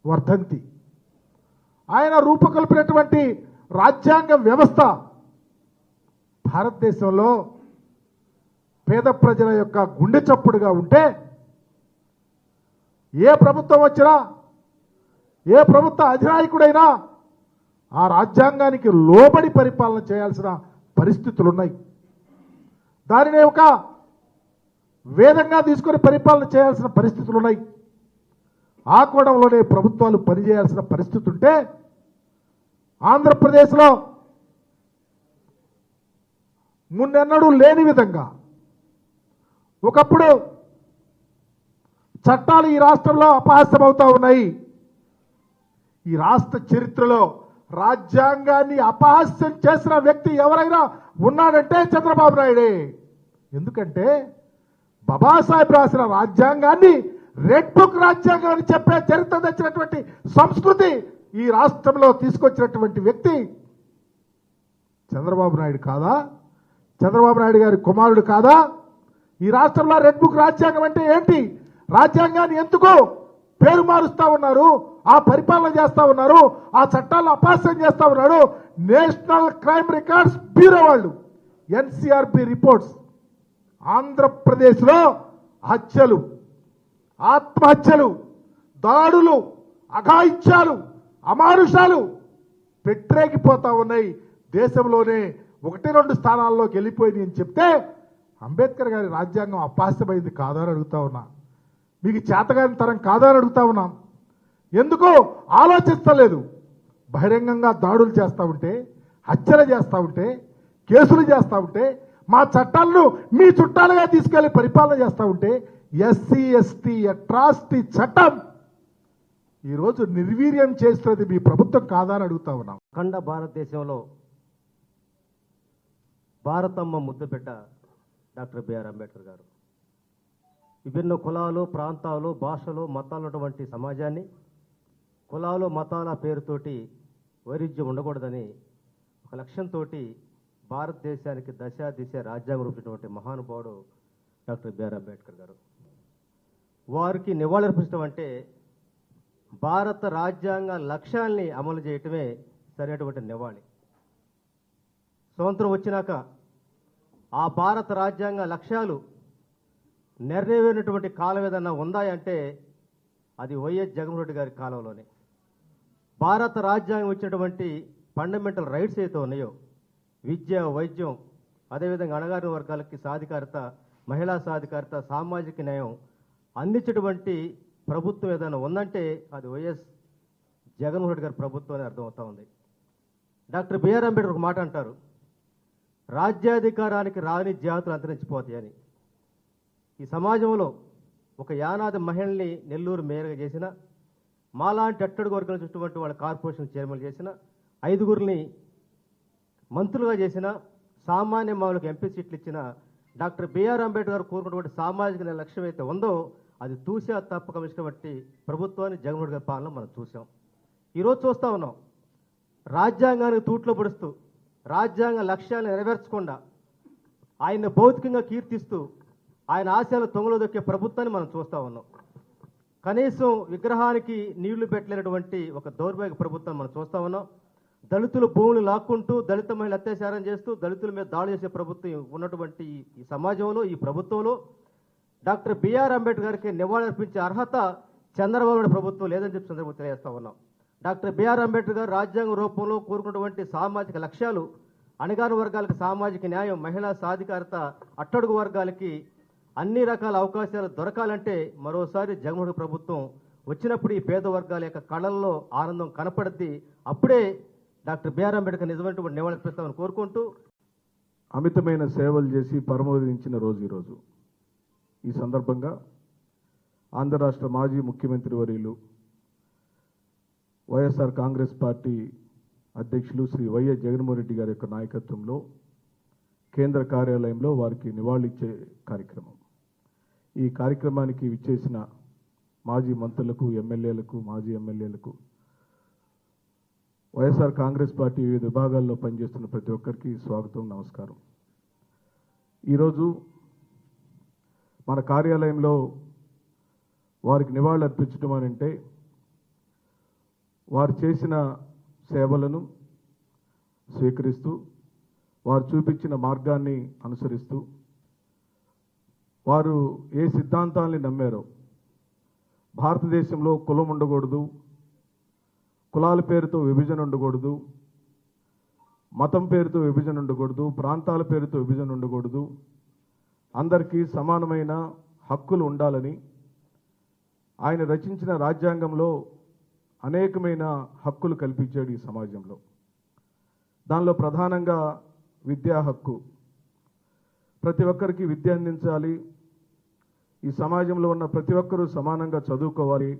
వర్ధంతి. ఆయన రూపకల్పినటువంటి రాజ్యాంగ వ్యవస్థ భారతదేశంలో పేద ప్రజల యొక్క గుండె చప్పుడుగా ఉంటే, ఏ ప్రభుత్వం వచ్చినా, ఏ ప్రభుత్వ అధినాయకుడైనా ఆ రాజ్యాంగానికి లోబడి పరిపాలన చేయాల్సిన పరిస్థితులున్నాయి. దానిని ఒక వేదంగా తీసుకొని పరిపాలన చేయాల్సిన పరిస్థితులున్నాయి. ఆ కోణంలోనే ప్రభుత్వాలు పనిచేయాల్సిన పరిస్థితి ఉంటే, ఆంధ్రప్రదేశ్లో మున్నెన్నడూ లేని విధంగా ఒకప్పుడు చట్టాలు ఈ రాష్ట్రంలో అపహాస్యమవుతా ఉన్నాయి. ఈ రాష్ట్ర చరిత్రలో రాజ్యాంగాన్ని అపహాస్యం చేసిన వ్యక్తి ఎవరైనా ఉన్నాడంటే చంద్రబాబు నాయుడే. ఎందుకంటే బాబాసాహెబ్ రాసిన రాజ్యాంగాన్ని రెడ్ బుక్ రాజ్యాంగం అని చెప్పే చరిత్ర తెచ్చినటువంటి సంస్కృతి ఈ రాష్ట్రంలో తీసుకొచ్చినటువంటి వ్యక్తి చంద్రబాబు నాయుడు కాదా? చంద్రబాబు నాయుడు గారి కుమారుడు కాదా? ఈ రాష్ట్రంలో రెడ్ బుక్ రాజ్యాంగం అంటే ఏంటి? రాజ్యాంగాన్ని ఎందుకు పేరు మారుస్తా ఉన్నారు, ఆ పరిపాలన చేస్తా ఉన్నారు, ఆ చట్టాలను అపహాస్యం చేస్తా ఉన్నాడు. నేషనల్ క్రైమ్ రికార్డ్స్ బ్యూరో వాళ్ళు ఎన్సీఆర్బి రిపోర్ట్స్ ఆంధ్రప్రదేశ్లో హత్యలు, ఆత్మహత్యలు, దాడులు, అఘాయిత్యాలు, అమానుషాలు పెట్టరేగిపోతా ఉన్నాయి. దేశంలోనే 1-2 స్థానాల్లోకి వెళ్ళిపోయింది అని చెప్తే అంబేద్కర్ గారి రాజ్యాంగం అపహాస్యమైంది కాదా అని అడుగుతా ఉన్నా. మీకు చేతగాని తరం కాదా అని అడుగుతా ఉన్నాం. ఎందుకు ఆలోచిస్తలేదు? బహిరంగంగా దాడులు చేస్తూ ఉంటే, హత్యలు చేస్తూ ఉంటే, కేసులు చేస్తూ ఉంటే, మా చట్టాలను మీ చుట్టాలుగా తీసుకెళ్లి పరిపాలన చేస్తూ ఉంటే, ఎస్సీ ఎస్టీ అట్రాసిటీ చట్టం ఈరోజు నిర్వీర్యం చేస్తున్నది మీ ప్రభుత్వం కాదా అని అడుగుతా ఉన్నాం. అఖండ భారతదేశంలో భారతమ్మ ముద్దుబిడ్డ డాక్టర్ బిఆర్ అంబేద్కర్ గారు విభిన్న కులాలు, ప్రాంతాలు, భాషలు, మతాలు ఉన్నటువంటి సమాజాన్ని కులాలు, మతాల పేరుతోటి వైరుధ్యం ఉండకూడదని ఒక లక్ష్యంతో భారతదేశానికి దశ దిశ రాజ్యాంగం రూపినటువంటి మహానుభావుడు డాక్టర్ బిఆర్ అంబేద్కర్ గారు. వారికి నివాళులర్పించడం అంటే భారత రాజ్యాంగ లక్ష్యాల్ని అమలు చేయటమే సరైనటువంటి నివాళి. స్వతంత్రం వచ్చినాక ఆ భారత రాజ్యాంగ లక్ష్యాలు నెరవేరినటువంటి కాలం ఏదన్నా ఉందాయంటే అది వైఎస్ జగన్మోహన్ రెడ్డి గారి కాలంలోనే. భారత రాజ్యాంగం ఇచ్చినటువంటి ఫండమెంటల్ రైట్స్ అయితే ఉన్నాయో, విద్య, వైద్యం, అదేవిధంగా అణగారిన వర్గాలకి సాధికారత, మహిళా సాధికారత, సామాజిక న్యాయం అందించేటువంటి ప్రభుత్వం ఏదైనా ఉందంటే అది వైఎస్ జగన్మోహన్ రెడ్డి గారి ప్రభుత్వం అని అర్థమవుతా ఉంది. డాక్టర్ బిఆర్ అంబేద్కర్ ఒక మాట అంటారు, రాజ్యాధికారానికి రాని జాతులు అంతరించిపోతాయని. ఈ సమాజంలో ఒక యానాది మహిళల్ని నెల్లూరు మేయర్గా చేసిన, మాలాంటి అట్టడుగు వర్గాల చుట్టుపట్టి వాళ్ళ కార్పొరేషన్ చైర్మన్ చేసిన, 5గురిని మంత్రులుగా చేసిన, సామాన్య మామూలుగా ఎంపీ సీట్లు ఇచ్చిన డాక్టర్ బిఆర్ అంబేద్కర్ కోరుకున్నటువంటి సామాజిక లక్ష్యం అయితే ఉందో అది తూసా తప్పక ఇచ్చినటువంటి ప్రభుత్వాన్ని జగన్మోహన్ గారి పాలన మనం చూసాం. ఈరోజు చూస్తూ ఉన్నాం, రాజ్యాంగానికి తూట్లో పొడుస్తూ రాజ్యాంగ లక్ష్యాలను నెరవేర్చకుండా ఆయన్ని భౌతికంగా కీర్తిస్తూ ఆయన ఆశయాలు తొంగలో దొక్కే ప్రభుత్వాన్ని మనం చూస్తూ ఉన్నాం. కనీసం విగ్రహానికి నీళ్లు పెట్టలేనటువంటి ఒక దౌర్భాగ్య ప్రభుత్వం మనం చూస్తూ ఉన్నాం. దళితుల భూములు లాక్కుంటూ, దళిత మహిళలు అత్యాచారం చేస్తూ, దళితుల మీద దాడి చేసే ప్రభుత్వం ఉన్నటువంటి ఈ సమాజంలో, ఈ ప్రభుత్వంలో డాక్టర్ బిఆర్ అంబేద్కర్కి నివాళులర్పించే అర్హత చంద్రబాబు నాయుడు ప్రభుత్వం లేదని చెప్పి సందర్భంగా తెలియజేస్తా ఉన్నాం. డాక్టర్ బిఆర్ అంబేద్కర్ రాజ్యాంగ రూపంలో కోరుకున్నటువంటి సామాజిక లక్ష్యాలు, అణగారిన వర్గాలకు సామాజిక న్యాయం, మహిళా సాధికారత, అట్టడుగు వర్గాలకి అన్ని రకాల అవకాశాలు దొరకాలంటే మరోసారి జగన్మోహన్ ప్రభుత్వం వచ్చినప్పుడు ఈ పేద వర్గాల యొక్క కళల్లో ఆనందం కనపడుద్ది. అప్పుడే డాక్టర్ బిఆర్ అంబేద్కర్ నిజమైనటువంటి నివాళులర్పిస్తామని కోరుకుంటూ, అమితమైన సేవలు చేసి పరమోదించిన రోజు ఈరోజు. ఈ సందర్భంగా ఆంధ్ర రాష్ట్ర మాజీ ముఖ్యమంత్రి వర్యులు, వైఎస్ఆర్ కాంగ్రెస్ పార్టీ అధ్యక్షులు శ్రీ వైఎస్ జగన్మోహన్ రెడ్డి గారి యొక్క నాయకత్వంలో కేంద్ర కార్యాలయంలో వారికి నివాళులిచ్చే కార్యక్రమం. ఈ కార్యక్రమానికి విచ్చేసిన మాజీ మంత్రులకు, ఎమ్మెల్యేలకు, మాజీ ఎమ్మెల్యేలకు, వైఎస్ఆర్ కాంగ్రెస్ పార్టీ వివిధ విభాగాల్లో పనిచేస్తున్న ప్రతి ఒక్కరికి స్వాగతం, నమస్కారం. ఈరోజు మన కార్యాలయంలో వారికి నివాళులు అర్పించడం అని అంటే వారు చేసిన సేవలను స్వీకరిస్తూ, వారు చూపించిన మార్గాన్ని అనుసరిస్తూ, వారు ఏ సిద్ధాంతాల్ని నమ్మారో, భారతదేశంలో కులం ఉండకూడదు, కులాల పేరుతో విభజన ఉండకూడదు, మతం పేరుతో విభజన ఉండకూడదు, ప్రాంతాల పేరుతో విభజన ఉండకూడదు, అందరికీ సమానమైన హక్కులు ఉండాలని ఆయన రచించిన రాజ్యాంగంలో అనేకమైన హక్కులు కల్పించాడు ఈ సమాజంలో. దానిలో ప్రధానంగా విద్యా హక్కు. ప్రతి ఒక్కరికి విద్య అందించాలి, ఈ సమాజంలో ఉన్న ప్రతి ఒక్కరూ సమానంగా చదువుకోవాలి,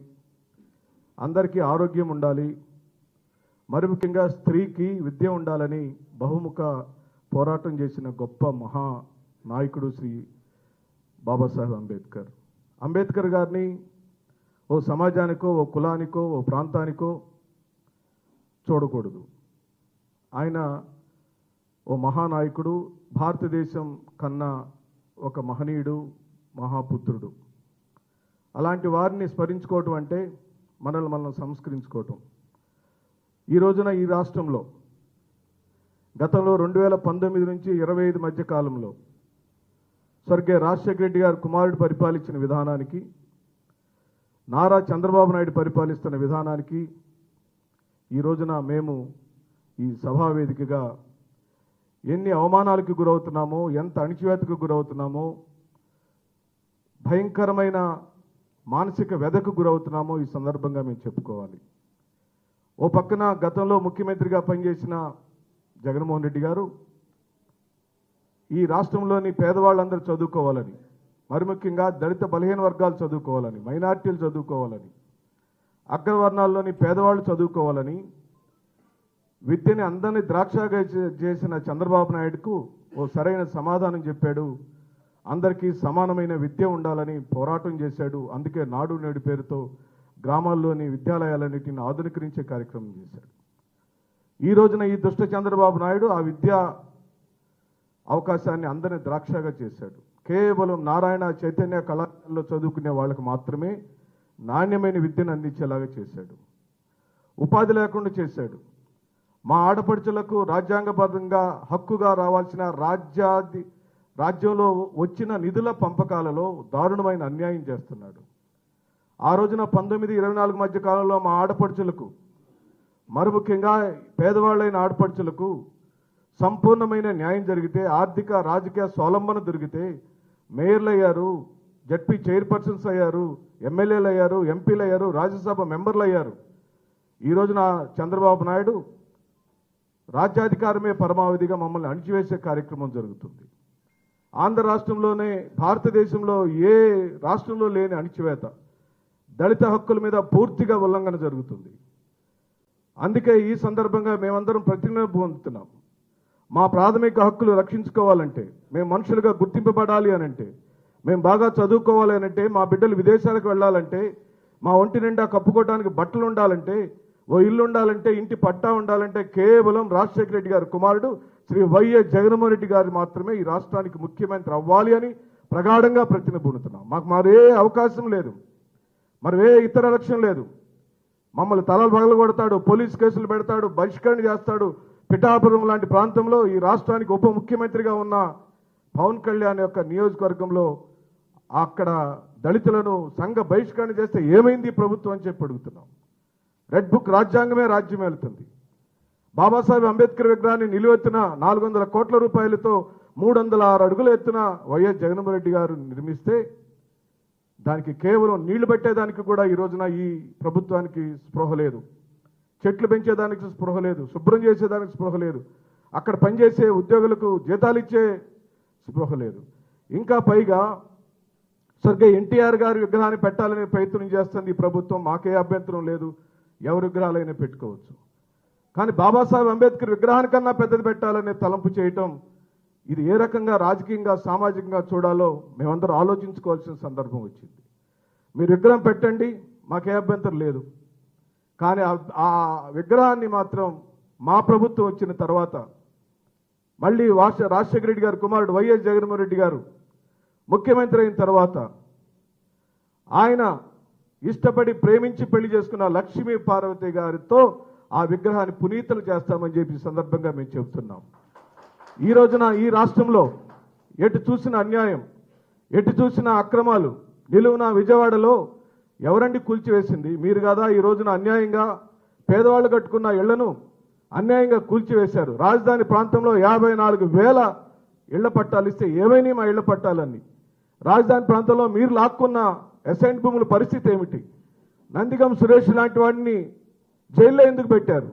అందరికీ ఆరోగ్యం ఉండాలి, మరి ముఖ్యంగా స్త్రీకి విద్య ఉండాలని బహుముఖ పోరాటం చేసిన గొప్ప మహా నాయకుడు శ్రీ బాబాసాహెబ్ అంబేద్కర్. అంబేద్కర్ గారిని ఓ సమాజానికో, ఓ కులానికో, ఓ ప్రాంతానికో చూడకూడదు. ఆయన ఓ మహానాయకుడు, భారతదేశం కన్నా ఒక మహనీయుడు, మహాపుత్రుడు. అలాంటి వారిని స్మరించుకోవటం అంటే మనల్ని మనం సంస్కరించుకోవటం. ఈ రోజున ఈ రాష్ట్రంలో గతంలో 2019 నుంచి 25 మధ్య కాలంలో స్వర్గీయ రాజశేఖర రెడ్డి గారు కుమారుడు పరిపాలించిన విధానానికి, నారా చంద్రబాబు నాయుడు పరిపాలిస్తున్న విధానానికి ఈ రోజున మేము ఈ సభావేదికగా ఎన్ని అవమానాలకు గురవుతున్నామో, ఎంత అణిచివేతకు గురవుతున్నామో, భయంకరమైన మానసిక వ్యధకు గురవుతున్నామో ఈ సందర్భంగా మేము చెప్పుకోవాలి. ఓ పక్కన గతంలో ముఖ్యమంత్రిగా పనిచేసిన జగన్మోహన్ రెడ్డి గారు ఈ రాష్ట్రంలోని పేదవాళ్ళందరూ చదువుకోవాలని, మరి ముఖ్యంగా దళిత బలహీన వర్గాలు చదువుకోవాలని, మైనార్టీలు చదువుకోవాలని, అగ్రవర్ణాల్లోని పేదవాళ్ళు చదువుకోవాలని విద్యని అందరినీ ద్రాక్షగా చేసిన చంద్రబాబు నాయుడుకు ఓ సరైన సమాధానం చెప్పాడు. అందరికీ సమానమైన విద్య ఉండాలని పోరాటం చేశాడు. అందుకే నాడు నేడు పేరుతో గ్రామాల్లోని విద్యాలయాలన్నిటిని ఆధునీకరించే కార్యక్రమం చేశాడు. ఈ రోజున ఈ దుష్ట చంద్రబాబు నాయుడు ఆ విద్యా అవకాశాన్ని అందరినీ ద్రాక్షగా చేశాడు. కేవలం నారాయణ చైతన్య కళాశాలలో చదువుకునే వాళ్ళకు మాత్రమే నాణ్యమైన విద్యను అందించేలాగా చేశాడు. ఉపాధి లేకుండా చేశాడు. మా ఆడపడుచులకు రాజ్యాంగబద్ధంగా హక్కుగా రావాల్సిన రాజ్యంలో వచ్చిన నిధుల పంపకాలలో దారుణమైన అన్యాయం చేస్తున్నాడు. ఆ రోజున 19-24 మధ్య కాలంలో మా ఆడపడుచులకు, మరి ముఖ్యంగా పేదవాళ్ళైన ఆడపడుచులకు సంపూర్ణమైన న్యాయం జరిగితే, ఆర్థిక రాజకీయ స్వావలంబన దొరికితే మేయర్లు అయ్యారు, జడ్పీ చైర్పర్సన్స్ అయ్యారు, ఎమ్మెల్యేలు అయ్యారు, ఎంపీలు అయ్యారు, రాజ్యసభ మెంబర్లు అయ్యారు. ఈ రోజున చంద్రబాబు నాయుడు రాజ్యాధికారమే పరమావధిగా మమ్మల్ని అణిచివేసే కార్యక్రమం జరుగుతుంది. ఆంధ్ర రాష్ట్రంలోనే భారతదేశంలో ఏ రాష్ట్రంలో లేని అణిచివేత, దళిత హక్కుల మీద పూర్తిగా ఉల్లంఘన జరుగుతుంది. అందుకే ఈ సందర్భంగా మేమందరం ప్రతిజ్ఞ పొందుతున్నాం. మా ప్రాథమిక హక్కులు రక్షించుకోవాలంటే, మేము మనుషులుగా గుర్తింపబడాలి అనంటే, మేము బాగా చదువుకోవాలి అనంటే, మా బిడ్డలు విదేశాలకు వెళ్ళాలంటే, మా ఒంటి నిండా కప్పుకోవడానికి బట్టలు ఉండాలంటే, ఓ ఇల్లు ఉండాలంటే, ఇంటి పట్టా ఉండాలంటే కేవలం రాజశేఖర రెడ్డి గారి కుమారుడు శ్రీ వైఎస్ జగన్మోహన్ రెడ్డి గారు మాత్రమే ఈ రాష్ట్రానికి ముఖ్యమంత్రి అవ్వాలి అని ప్రగాఢంగా ప్రతిజ్ఞ పొందుతున్నాం. మాకు మరే అవకాశం లేదు, మరే ఇతర లక్ష్యం లేదు. మమ్మల్ని తలలు పగలు కొడతాడు, పోలీస్ కేసులు పెడతాడు, బహిష్కరణ చేస్తాడు. పిఠాపురం లాంటి ప్రాంతంలో ఈ రాష్ట్రానికి ఉప ముఖ్యమంత్రిగా ఉన్న పవన్ కళ్యాణ్ యొక్క నియోజకవర్గంలో అక్కడ దళితులను సంఘ బహిష్కరణ చేస్తే ఏమైంది ప్రభుత్వం అని చెప్పి అడుగుతున్నాం. రెడ్ బుక్ రాజ్యాంగమే రాజ్యం వెళ్తుంది. బాబాసాహెబ్ అంబేద్కర్ విగ్రహాన్ని నిలువెత్తున 400 కోట్ల రూపాయలతో 306 అడుగుల ఎత్తున వైఎస్ జగన్మోహన్ రెడ్డి గారు నిర్మిస్తే దానికి కేవలం నీళ్లు పెట్టేదానికి కూడా ఈ రోజున ఈ ప్రభుత్వానికి స్పృహ లేదు. చెట్లు పెంచేదానికి స్పృహ లేదు, శుభ్రం చేసేదానికి స్పృహ లేదు, అక్కడ పనిచేసే ఉద్యోగులకు జీతాలు ఇచ్చే స్పృహ లేదు. ఇంకా పైగా స్వర్గీయ ఎన్టీఆర్ గారి విగ్రహాన్ని పెట్టాలనే ప్రయత్నం చేస్తుంది ఈ ప్రభుత్వం. మాకే అభ్యంతరం లేదు, ఎవరి విగ్రహాలైనా పెట్టుకోవచ్చు. కానీ బాబాసాహెబ్ అంబేద్కర్ విగ్రహానికన్నా పెద్దది పెట్టాలనే తలంపు చేయటం, ఇది ఏ రకంగా రాజకీయంగా సామాజికంగా చూడాలో మేమందరం ఆలోచించుకోవాల్సిన సందర్భం వచ్చింది. మీరు విగ్రహం పెట్టండి, మాకే అభ్యంతరం లేదు. కానీ ఆ విగ్రహాన్ని మాత్రం మా ప్రభుత్వం వచ్చిన తర్వాత మళ్ళీ రాజశేఖర రెడ్డి గారి కుమారుడు వైఎస్ జగన్మోహన్ రెడ్డి గారు ముఖ్యమంత్రి అయిన తర్వాత ఆయన ఇష్టపడి ప్రేమించి పెళ్లి చేసుకున్న లక్ష్మీ పార్వతి గారితో ఆ విగ్రహాన్ని పునీతలు చేస్తామని చెప్పి సందర్భంగా మేము చెబుతున్నాం. ఈ రోజున ఈ రాష్ట్రంలో ఎటు చూసిన అన్యాయం, ఎటు చూసిన అక్రమాలు, నిలువున విజయవాడలో ఎవరండి కూల్చివేసింది? మీరు కదా ఈ రోజున అన్యాయంగా పేదవాళ్ళు కట్టుకున్న ఇళ్లను అన్యాయంగా కూల్చివేశారు. రాజధాని ప్రాంతంలో 54,000 ఇళ్ల పట్టాలు ఇస్తే ఏమైనా మా ఇళ్ల పట్టాలన్నీ రాజధాని ప్రాంతంలో మీరు లాక్కున్న అసైన్ భూముల పరిస్థితి ఏమిటి? నందిగం సురేష్ లాంటి వాడిని జైల్లో ఎందుకు పెట్టారు?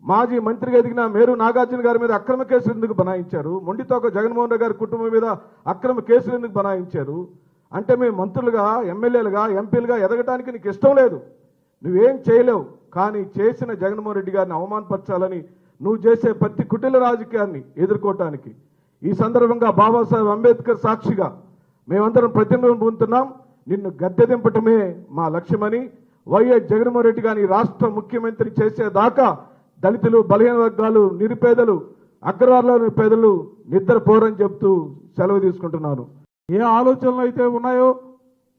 మాజీ మంత్రిగా ఎదిగిన మేరు నాగార్జున గారి మీద అక్రమ కేసులు ఎందుకు బనాయించారు? మొండితోక జగన్మోహన్ రెడ్డి గారి కుటుంబం మీద అక్రమ కేసులు ఎందుకు బనాయించారు? అంటే మేము మంత్రులుగా, ఎమ్మెల్యేలుగా, ఎంపీలుగా ఎదగటానికి నీకు ఇష్టం లేదు, నువ్వేం చేయలేవు. కానీ చేసిన జగన్మోహన్ రెడ్డి గారిని అవమానపరచాలని నువ్వు చేసే ప్రతి కుటిల రాజకీయాన్ని ఎదుర్కోవటానికి ఈ సందర్భంగా బాబాసాహెబ్ అంబేద్కర్ సాక్షిగా మేమందరం ప్రతిజ్ఞ పొందుతున్నాం. నిన్ను గద్దె దింపటమే మా లక్ష్యమని, వైఎస్ జగన్మోహన్ రెడ్డి గారిని రాష్ట్ర ముఖ్యమంత్రి చేసేదాకా దళితులు, బలహీన వర్గాలు, నిరుపేదలు, అగ్రవర్గాల పేదలు నిద్రపోరని చెప్తూ సెలవు తీసుకుంటున్నాను. ఏ ఆలోచనలు అయితే ఉన్నాయో,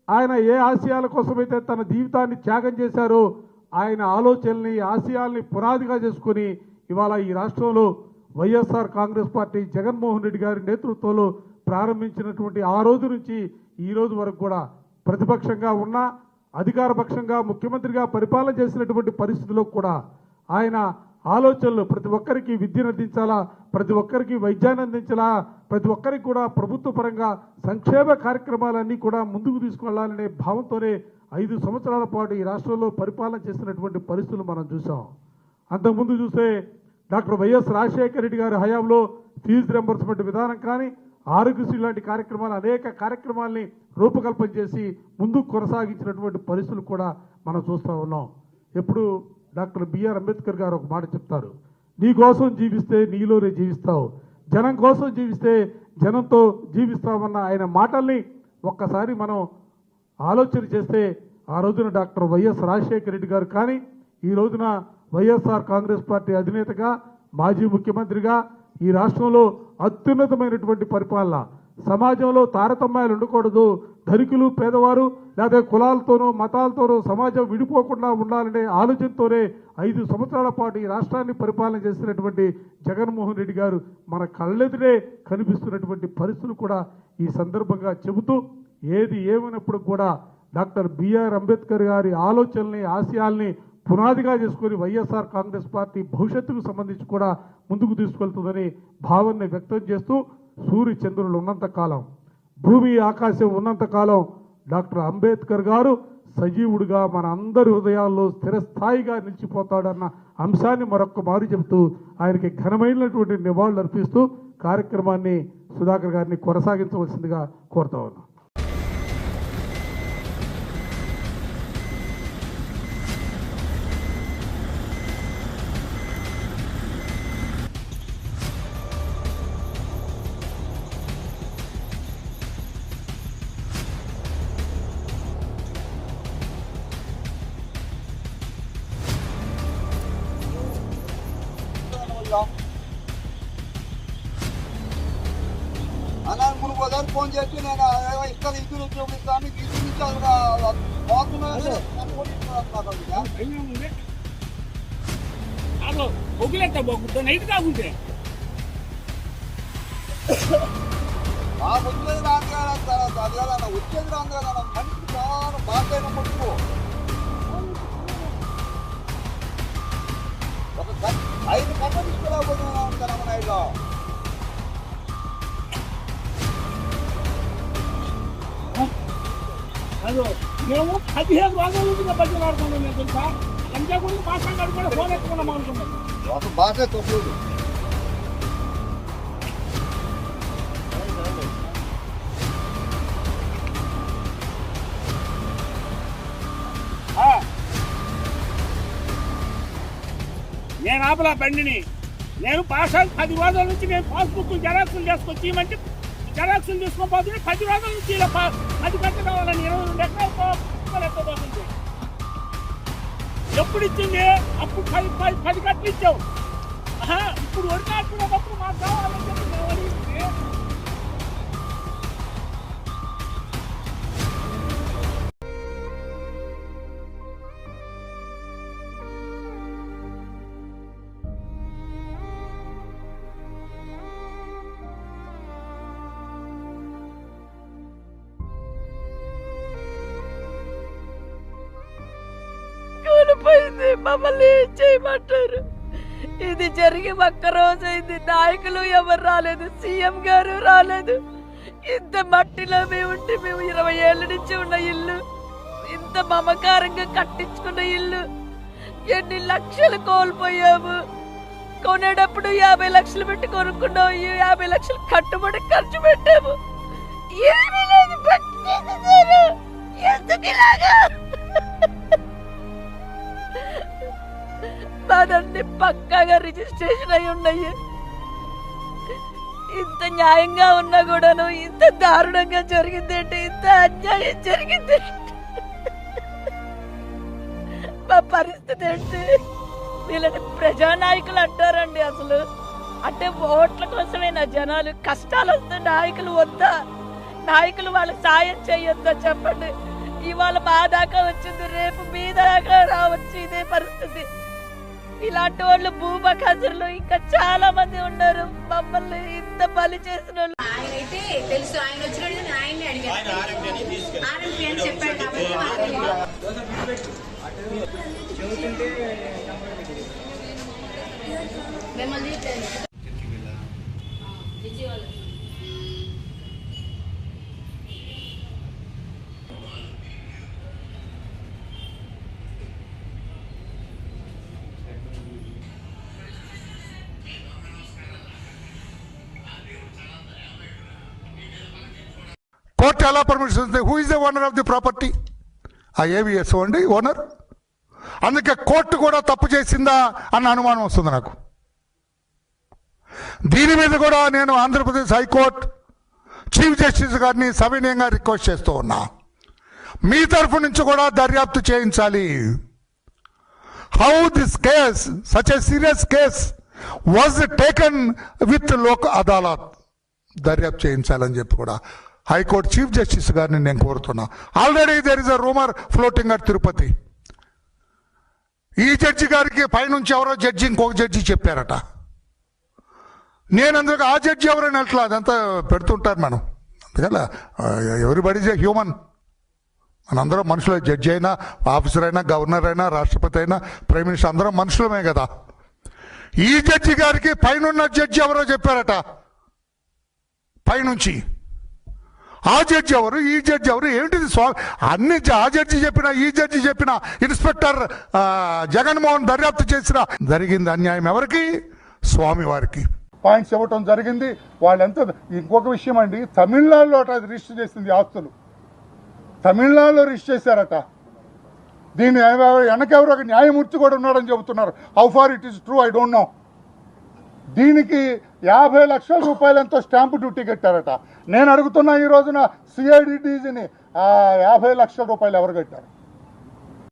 ఆయన ఏ ఆశయాల కోసమైతే తన జీవితాన్ని త్యాగం చేశారో, ఆయన ఆలోచనల్ని, ఆశయాల్ని పునాదిగా చేసుకుని ఇవాళ ఈ రాష్ట్రంలో వైఎస్ఆర్ కాంగ్రెస్ పార్టీ జగన్మోహన్ రెడ్డి గారి నేతృత్వంలో ప్రారంభించినటువంటి ఆ రోజు నుంచి ఈ రోజు వరకు కూడా ప్రతిపక్షంగా ఉన్న, అధికార పక్షంగా ముఖ్యమంత్రిగా పరిపాలన చేసినటువంటి పరిస్థితుల్లో కూడా ఆయన ఆలోచనలు ప్రతి ఒక్కరికి విద్యను అందించాలా, ప్రతి ఒక్కరికి వైద్యాన్ని అందించాలా, ప్రతి ఒక్కరికి కూడా ప్రభుత్వ పరంగా సంక్షేమ కార్యక్రమాలన్నీ కూడా ముందుకు తీసుకెళ్లాలనే భావంతోనే 5 సంవత్సరాల పాటు ఈ రాష్ట్రంలో పరిపాలన చేసినటువంటి పరిస్థితులు మనం చూసాం. అంతకుముందు చూస్తే డాక్టర్ వైఎస్ రాజశేఖర రెడ్డి గారి హయాంలో ఫీజు రింబర్స్మెంట్ విధానం కానీ, ఆరోగ్యశ్రీ లాంటి కార్యక్రమాలు, అనేక కార్యక్రమాల్ని రూపకల్పన చేసి ముందుకు కొనసాగించినటువంటి పరిస్థితులు కూడా మనం చూస్తూ ఉన్నాం. ఎప్పుడు డాక్టర్ బిఆర్ అంబేద్కర్ గారు ఒక మాట చెప్తారు, నీ కోసం జీవిస్తే నీలోనే జీవిస్తావు, జనం కోసం జీవిస్తే జనంతో జీవిస్తామన్న ఆయన మాటల్ని ఒక్కసారి మనం ఆలోచన చేస్తే ఆ రోజున డాక్టర్ వైఎస్ రాజశేఖర రెడ్డి గారు కానీ, ఈ రోజున వైఎస్ఆర్ కాంగ్రెస్ పార్టీ అధినేతగా, మాజీ ముఖ్యమంత్రిగా ఈ రాష్ట్రంలో అత్యున్నతమైనటువంటి పరిపాలన, సమాజంలో తారతమ్యాలు ఉండకూడదు, ధనికులు పేదవారు లేదా కులాలతోనూ మతాలతోనూ సమాజం విడిపోకుండా ఉండాలనే ఆలోచనతోనే 5 సంవత్సరాల పాటు ఈ రాష్ట్రాన్ని పరిపాలన చేసినటువంటి జగన్మోహన్ రెడ్డి గారు మన కళ్ళెదురే కనిపిస్తున్నటువంటి పరిస్థితులు కూడా ఈ సందర్భంగా చెబుతూ, ఏది ఏమైనప్పుడు కూడా డాక్టర్ బిఆర్ అంబేద్కర్ గారి ఆలోచనల్ని, ఆశయాల్ని పునాదిగా చేసుకుని వైఎస్ఆర్ కాంగ్రెస్ పార్టీ భవిష్యత్తుకు సంబంధించి కూడా ముందుకు తీసుకెళ్తుందని భావనని వ్యక్తం చేస్తూ, సూర్య చంద్రులు ఉన్నంత కాలం, భూమి ఆకాశం ఉన్నంత కాలం డాక్టర్ అంబేద్కర్ గారు సజీవుడిగా మన అందరి హృదయాల్లో స్థిరస్థాయిగా నిలిచిపోతాడన్న అంశాన్ని మరొక్క మారు చెబుతూ ఆయనకి ఘనమైనటువంటి నివాళులు అర్పిస్తూ కార్యక్రమాన్ని సుధాకర్ గారిని కొనసాగించవలసిందిగా కోరుతా ఉన్నాం. అన్న మునుగు ఒకసారి ఫోన్ చేసి నేను ఇక్కడ ఇద్దరు చూపిస్తాను ఇద్దరు నుంచి వచ్చేది రాదు కదా వచ్చేది రాదు కదా మనిషి చాలా బాగా పట్టుకో ఒక 5 గంటలు తీసుకోలేకపోతున్నాను ఉంటాను నైట్లో మేము 15 రోజుల నుంచి బడ్జెట్ ఆడుకున్నాం నేను తెలుసా అంతేకాదు భాష కూడా ఫోన్ ఎత్తుకున్నాం అనుకున్నాం ఒక భాష తప్పలేదు నేను ఆపలా బండిని నేను భాష 10 రోజుల నుంచి నేను పాస్బుక్ జెరాక్సులు చేసుకొచ్చి ఇవ్వమంటే జెరాక్సులు తీసుకొని పోతుంది 10 రోజుల నుంచి 10 గంటలు కావాలని 22 ఎకరాలు ఎప్పుడు ఇచ్చింది అప్పుడు 10 గంటలు ఇచ్చావు ఇప్పుడు ఒడినాడుకునేటప్పుడు మాకు కావాలని చెప్పి మేము అడిగింది కోల్పోయింది మమ్మల్ని ఏం చేయమంటారు ఇది జరిగి ఒక్క రోజైంది నాయకులు ఎవరు రాలేదు సీఎం గారు రాలేదు ఇంత మట్టిలో మేము ఉంటే మేము 20 ఏళ్ల నుంచి ఉన్న ఇల్లు ఇంత మమకారంగా కట్టించుకున్న ఇల్లు ఎన్ని లక్షలు కోల్పోయాము కొనేటప్పుడు 50 లక్షలు పెట్టి కొనుక్కున్నాం ఈ 50 లక్షలు కట్టుబడి ఖర్చు పెట్టాము ఏమీ లేదు ఎందుకు ఇలాగా మాదన్నీ పక్కాగా రిజిస్ట్రేషన్ అయి ఉన్నాయి ఇంత న్యాయంగా ఉన్నా కూడాను ఇంత దారుణంగా జరిగిందేంటి ఇంత అన్యాయం జరిగింది మా పరిస్థితి ఏంటి వీళ్ళని ప్రజానాయకులు అంటారండి అసలు అంటే ఓట్ల కోసమే నా జనాలు కష్టాలు వస్తే నాయకులు వద్దా నాయకులు వాళ్ళకి సాయం చేయొద్దా చెప్పండి ఇవాళ మా దాకా వచ్చింది రేపు మీ దాకా రావచ్చు ఇదే పరిస్థితి ఇలాంటి వాళ్ళు భూమఖాసులు ఇంకా చాలా మంది ఉన్నారు మమ్మల్ని ఇంత బలి చేసిన వాళ్ళు ఆయన అయితే తెలుసు ఆయన వచ్చినట్టు నేను ఆయన్ని అడిగాను ఆర్ఎంపీ అని చెప్పాడు కాబట్టి మిమ్మల్ని కోర్టు ఎలా పర్మిషన్ ఇస్తుంది? Who is the owner of the property? ఆ ఏవిఎస్ అండి ఓనర్. అందుకే కోర్టు కూడా తప్పు చేసిందా అన్న అనుమానం వస్తుంది నాకు. దీని మీద కూడా నేను ఆంధ్రప్రదేశ్ హైకోర్టు చీఫ్ జస్టిస్ గారిని సవినయంగా రిక్వెస్ట్ చేస్తూ ఉన్నా, మీ తరఫు నుంచి కూడా దర్యాప్తు చేయించాలి. How this case such a serious case was taken with Lok Adalat దర్యాప్తు చేయించాలని చెప్పి కూడా హైకోర్టు చీఫ్ జస్టిస్ గారిని నేను కోరుతున్నా. Already there is a rumour floating at Tirupati. ఈ జడ్జి గారికి పైనుంచి ఎవరో జడ్జి ఇంకొక జడ్జి చెప్పారట. నేను అందుకు ఆ జడ్జి ఎవరైనా అట్లా అదంతా పెడుతుంటారు మనం. అందుకలా ఎవ్రీబడి ఈజ్ ఏ హ్యూమన్. మనందరం మనుషులే. జడ్జి అయినా, ఆఫీసర్ అయినా, గవర్నర్ అయినా, రాష్ట్రపతి అయినా, ప్రైమ్ మినిస్టర్ అందరం మనుషులమే కదా. ఈ జడ్జి గారికి పైనున్న జడ్జి ఎవరో చెప్పారట పైనుంచి. ఆ జడ్జి ఎవరు, ఈ జడ్జి ఎవరు, ఏమిటిది స్వామి? అన్ని ఆ జడ్జి చెప్పిన, ఈ జడ్జి చెప్పిన, ఇన్స్పెక్టర్ జగన్మోహన్ దర్యాప్తు చేసిన జరిగింది అన్యాయం ఎవరికి? స్వామివారికి. పాయింట్స్ ఇవ్వటం జరిగింది. వాళ్ళెంత, ఇంకొక విషయం అండి, తమిళనాడులో అట రిజిస్టర్ చేసింది ఆస్తులు, తమిళనాడులో రిజిస్టర్ చేశారట. దీని వెనకెవరో ఒక న్యాయమూర్తి కూడా ఉన్నాడని చెబుతున్నారు. How far it is true I don't know. దీనికి 50 లక్షల రూపాయలు ఎంతో స్టాంపు డ్యూటీ కట్టారట. నేను అడుగుతున్నా ఈ రోజున సిఐడి డీజీని, 50 లక్షల రూపాయలు ఎవరు కట్టారు?